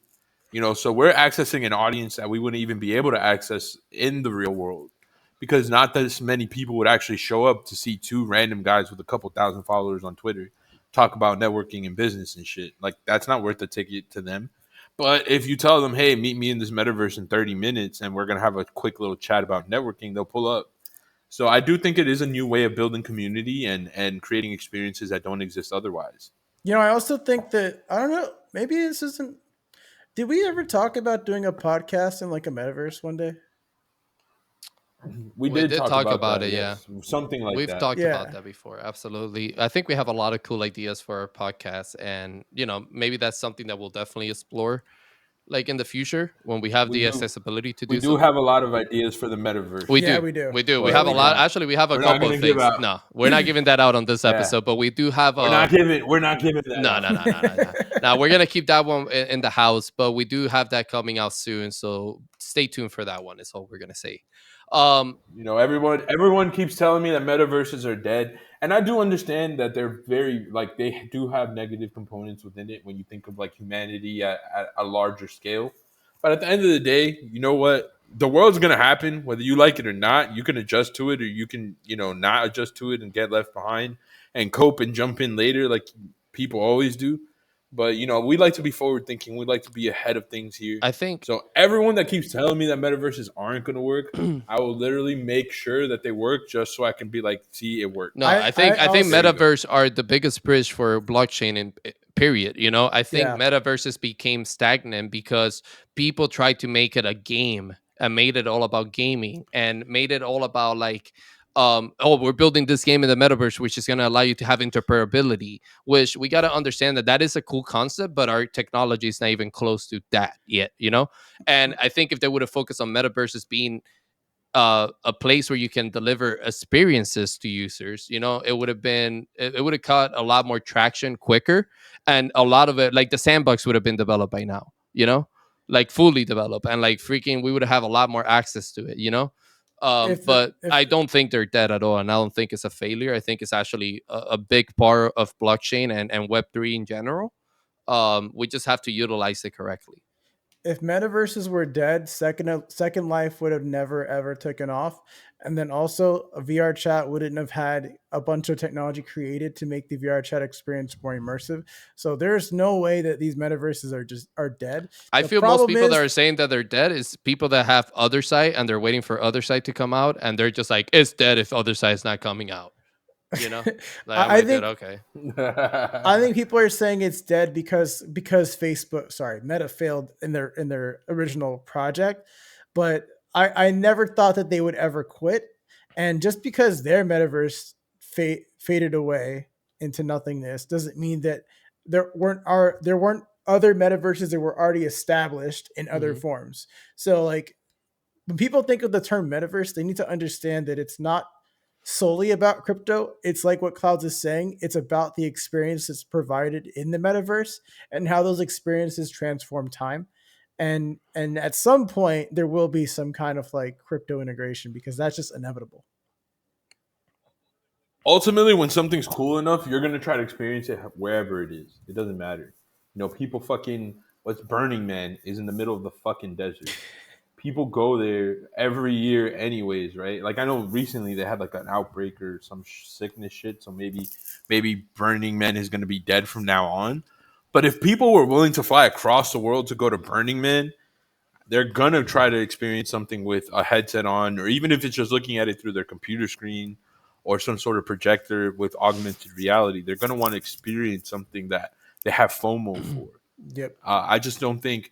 So we're accessing an audience that we wouldn't even be able to access in the real world, because not that many people would actually show up to see two random guys with a couple thousand followers on Twitter talk about networking and business and shit. Like that's not worth the ticket to them. But if you tell them, hey, meet me in this metaverse in 30 minutes and we're gonna have a quick little chat about networking, they'll pull up. So I do think it is a new way of building community and creating experiences that don't exist otherwise. I also think that I don't know. Maybe this isn't. Did we ever talk about doing a podcast in like a metaverse one day? We We did did talk talk about about that. it, yeah. Yes, something like We've that. talked about Yeah. that before. Absolutely. I think we have a lot of cool ideas for our podcast, and maybe that's something that we'll definitely explore like in the future when we have We the do. accessibility to We do do so. have a lot of ideas for the metaverse, We Yeah, do. we do. We do. We Yeah, but have a we lot. do. Actually, we have a we're not couple going of to give things. out. No, we're not giving that out on this Yeah, episode, but we do have we're not giving. We're not giving that no, out. no, no, no, no, no. Now we're gonna keep that one in the house, but we do have that coming out soon. So stay tuned for that one. Is all we're gonna say. Um, Everyone keeps telling me that metaverses are dead, and I do understand that they're very like they do have negative components within it when you think of like humanity at a larger scale. But at the end of the day, you know what? The world's gonna happen whether you like it or not. You can adjust to it, or you can not adjust to it and get left behind and cope and jump in later like people always do. But we like to be forward thinking. We like to be ahead of things here. I think So everyone that keeps telling me that metaverses aren't going to work, I will literally make sure that they work just so I can be like, see, it worked. no, I I think also There you go. metaverse are the biggest bridge for blockchain in period. I think yeah. metaverses became stagnant because people tried to make it a game and made it all about gaming and made it all about like oh, we're building this game in the metaverse which is going to allow you to have interoperability, which we got to understand that that is a cool concept, but our technology is not even close to that yet. And I think if they would have focused on metaverses being a place where you can deliver experiences to users, it would have been it would have caught a lot more traction quicker, and a lot of it, like the sandbox, would have been developed by now, like fully developed, and like freaking we would have a lot more access to it. If But if I don't think they're dead at all, and I don't think it's a failure. I think it's actually a big part of blockchain and Web3 in general. We just have to utilize it correctly. if metaverses were dead, Second Life would have never ever taken off, and then also a VR chat wouldn't have had a bunch of technology created to make the VR chat experience more immersive. So there's no way that these metaverses are dead. I The feel most problem people that is are saying that they're dead is people that have other side and they're waiting for other side to come out, and they're just like, it's dead if other side's not coming out. You know, like I'm I like, dude, think okay. I think people are saying it's dead because Facebook, sorry, Meta failed in their original project, but I never thought that they would ever quit. And just because their metaverse faded away into nothingness doesn't mean that there weren't other metaverses that were already established in other Mhm. forms. So like when people think of the term metaverse, they need to understand that it's not solely about crypto. It's like what Clouds is saying. It's about the experience that's provided in the metaverse and how those experiences transform time. And at some point there will be some kind of like crypto integration because that's just inevitable. Ultimately, when something's cool enough, you're going to try to experience it wherever it is. It doesn't matter. People fucking, what's Burning Man is in the middle of the fucking desert. People go there every year anyways, right? Like I know recently they had like an outbreak or some sickness shit, so maybe Burning Man is going to be dead from now on. But if people were willing to fly across the world to go to Burning Man, they're going to try to experience something with a headset on, or even if it's just looking at it through their computer screen or some sort of projector with augmented reality. They're going to want to experience something that they have FOMO for. Yep. I just don't think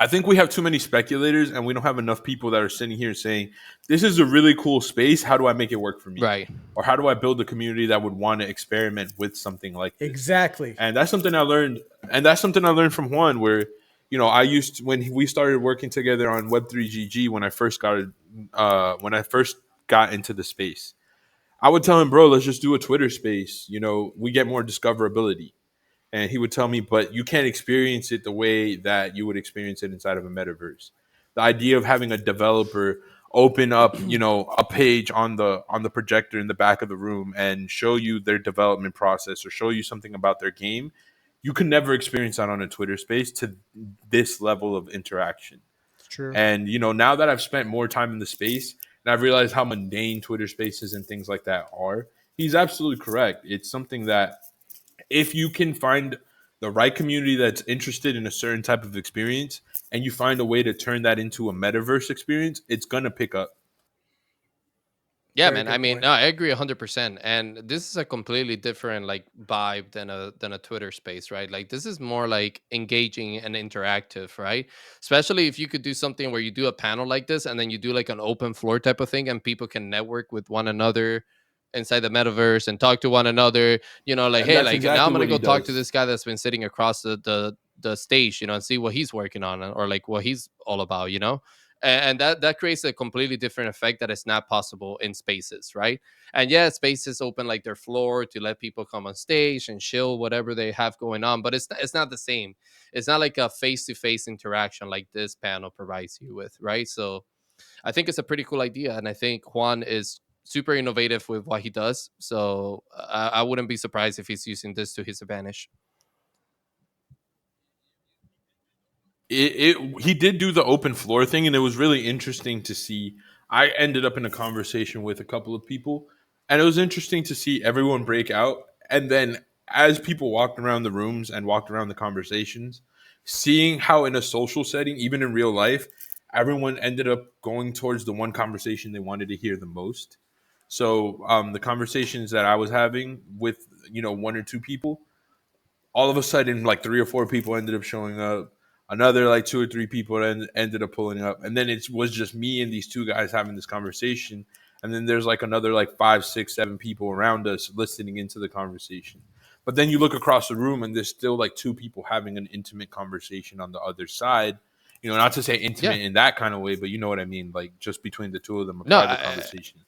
I think we have too many speculators and we don't have enough people that are sitting here saying, this is a really cool space. How do I make it work for me? Right. Or how do I build a community that would want to experiment with something like this? Exactly. And that's something I learned. And that's something I learned from Juan, where, I used to, when we started working together on Web3GG, when I first got into the space, I would tell him, bro, let's just do a Twitter space. We get more discoverability. And he would tell me, but you can't experience it the way that you would experience it inside of a metaverse. The idea of having a developer open up, a page on the projector in the back of the room and show you their development process or show you something about their game, you can never experience that on a Twitter space to this level of interaction. It's true. And now that I've spent more time in the space and I've realized how mundane Twitter spaces and things like that are, he's absolutely correct. It's something that If you can find the right community that's interested in a certain type of experience and you find a way to turn that into a metaverse experience, it's going to pick up. Yeah, Very man. I good mean, point. no, I agree 100%. And this is a completely different like vibe than a Twitter space, right? Like this is more like engaging and interactive, right? Especially if you could do something where you do a panel like this and then you do like an open floor type of thing and people can network with one another inside the metaverse and talk to one another, like, And hey, that's like now I'm exactly gonna what he go talk to does. this guy that's been sitting across the stage, and see what he's working on or like what he's all about, and that creates a completely different effect that is not possible in spaces, right? And yeah, spaces open like their floor to let people come on stage and chill whatever they have going on, but it's not the same. It's not like a face-to-face interaction like this panel provides you with, right? So I think it's a pretty cool idea, and I think Juan is super innovative with what he does, so I wouldn't be surprised if he's using this to his advantage. He did do the open floor thing, and it was really interesting to see. I ended up in a conversation with a couple of people, and it was interesting to see everyone break out. And then, as people walked around the rooms and walked around the conversations, seeing how in a social setting, even in real life, everyone ended up going towards the one conversation they wanted to hear the most. So, the conversations that I was having with one or two people, all of a sudden like three or four people ended up showing up, another like two or three people ended up pulling up, and then it was just me and these two guys having this conversation, and then there's like another like five, six, seven people around us listening into the conversation. But then you look across the room and there's still like two people having an intimate conversation on the other side, not to say Yeah. intimate in that kind of way, but you know what I mean, like just between the two of them, a No, private conversation.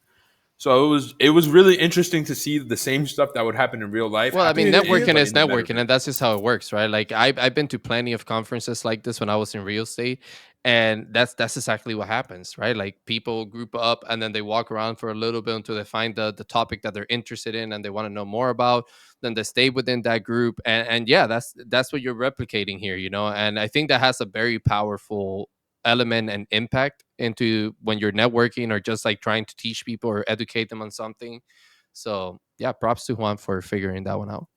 So it was really interesting to see the same stuff that would happen in real life well, I mean, happening Dude, networking but is in the networking, metaverse. and that's just how it works, right? Like I've been to plenty of conferences like this when I was in real estate, and that's exactly what happens, right? Like people group up and then they walk around for a little bit until they find the topic that they're interested in and they want to know more about. Then they stay within that group, and yeah, that's what you're replicating here, And I think that has a very powerful element and impact into when you're networking or just like trying to teach people or educate them on something. So yeah, props to Juan for figuring that one out.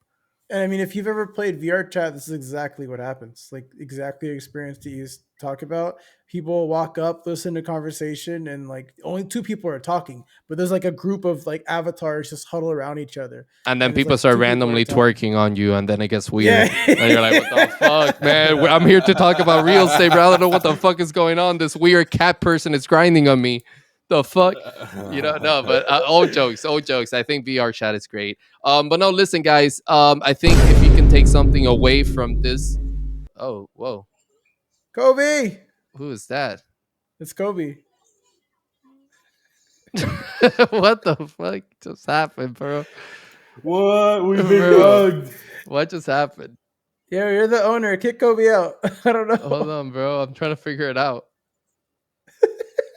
and I mean, if you've ever played VR chat, this is exactly what happens. Like exactly the experience that you talk about. People walk up, listen to conversation, and like only two people are talking, but there's like a group of like avatars just huddle around each other, And then and there's people like start two people are randomly talking. twerking on you, and then it gets Yeah. weird. And you're like, what the fuck, man? I'm here to talk about real estate, but I don't know what the fuck is going on. This weird cat person is grinding on me. The fuck? No, but old jokes. I think VR chat is great. But no, listen, guys. I think if you can take something away from this. Oh, whoa. Kobe. Who is that? It's Kobe. What the fuck just happened, bro? What? We've been Bro, mugged. what just happened? Yeah, you're the owner. Kick Kobe out. I don't Hold know. on, bro. I'm trying to figure it out.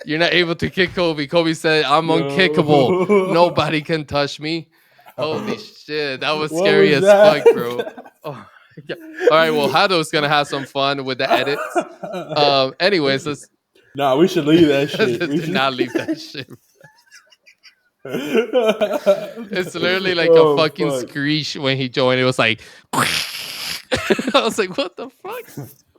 You're not able to kick Kobe. Kobe said, I'm unkickable. Yo. Nobody can touch me. Holy shit. That was What scary was as fuck, bro. that? Oh my God. All right. Well, Hado's going to have some fun with the edits. Anyways, let's, Nah, we should leave that shit. let's We do should. not leave that shit. It's literally like a Oh fucking fuck. screech when he joined. It was like, I was like, what the fuck?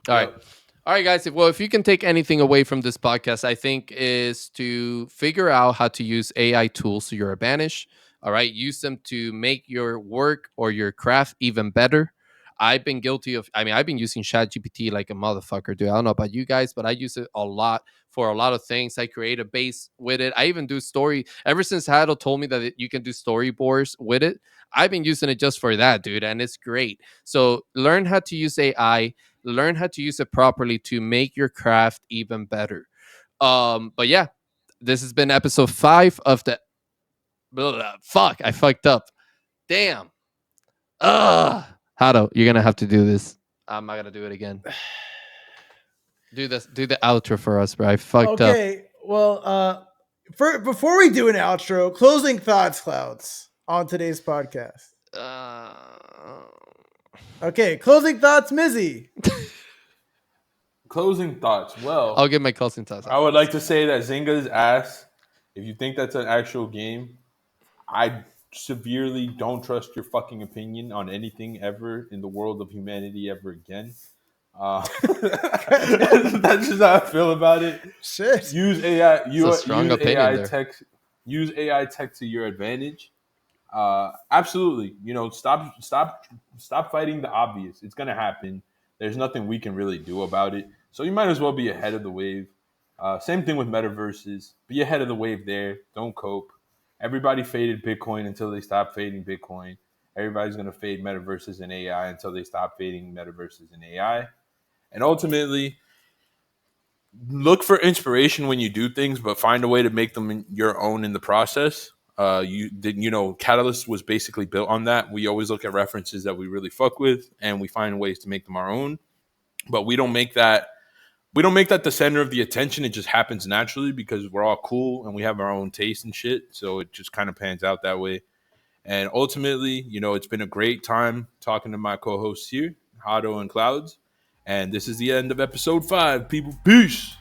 All right. Yep. All right, guys. Well, if you can take anything away from this podcast, I think is to figure out how to use AI tools to your advantage. All right. Use them to make your work or your craft even better. I've been guilty of, I mean, I've been using ChatGPT like a motherfucker, dude. I don't know about you guys, but I use it a lot for a lot of things. I create a base with it. I even do story. Ever since Haddle told me that you can do storyboards with it, I've been using it just for that, dude. And it's great. So learn how to use AI, learn how to use it properly to make your craft even better. But yeah, this has been episode 5 of the fuck, I fucked up. Damn. Ugh. Hado, you're gonna have to do this. I'm not gonna do it again. Do the outro for us, bro. I fucked up. Okay. Well, before we do an outro, closing thoughts, Clouds, on today's podcast. Uh, Okay, closing thoughts, Mizzy. Closing thoughts. I'll Well, get my closing thoughts I after would this. like to say that Zynga's ass. If you think that's an actual game, I severely don't trust your fucking opinion on anything ever in the world of humanity ever again. That's just how I feel about it. Shit. Use AI. It's a strong opinion there. Use AI tech to your advantage. Absolutely. Stop fighting the obvious. It's gonna happen. There's nothing we can really do about it. So you might as well be ahead of the wave. Same thing with metaverses. Be ahead of the wave there. Don't cope. Everybody faded Bitcoin until they stop fading Bitcoin. Everybody's gonna fade metaverses and AI until they stop fading metaverses and AI. And ultimately, look for inspiration when you do things, but find a way to make them your own in the process. Catalyst was basically built on that. We always look at references that we really fuck with, and we find ways to make them our own. But we don't make that the center of the attention. It just happens naturally because we're all cool and we have our own taste and shit. So it just kind of pans out that way. And ultimately, it's been a great time talking to my co-hosts here, Hado and Clouds. And this is the end of episode 5. People, peace.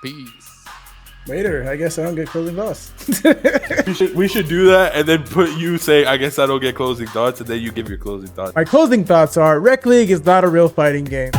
Peace. Later. I guess I don't get closing thoughts. We should do that and then put you say, I guess I don't get closing thoughts, and then you give your closing thoughts. My closing thoughts are Rec League is not a real fighting game.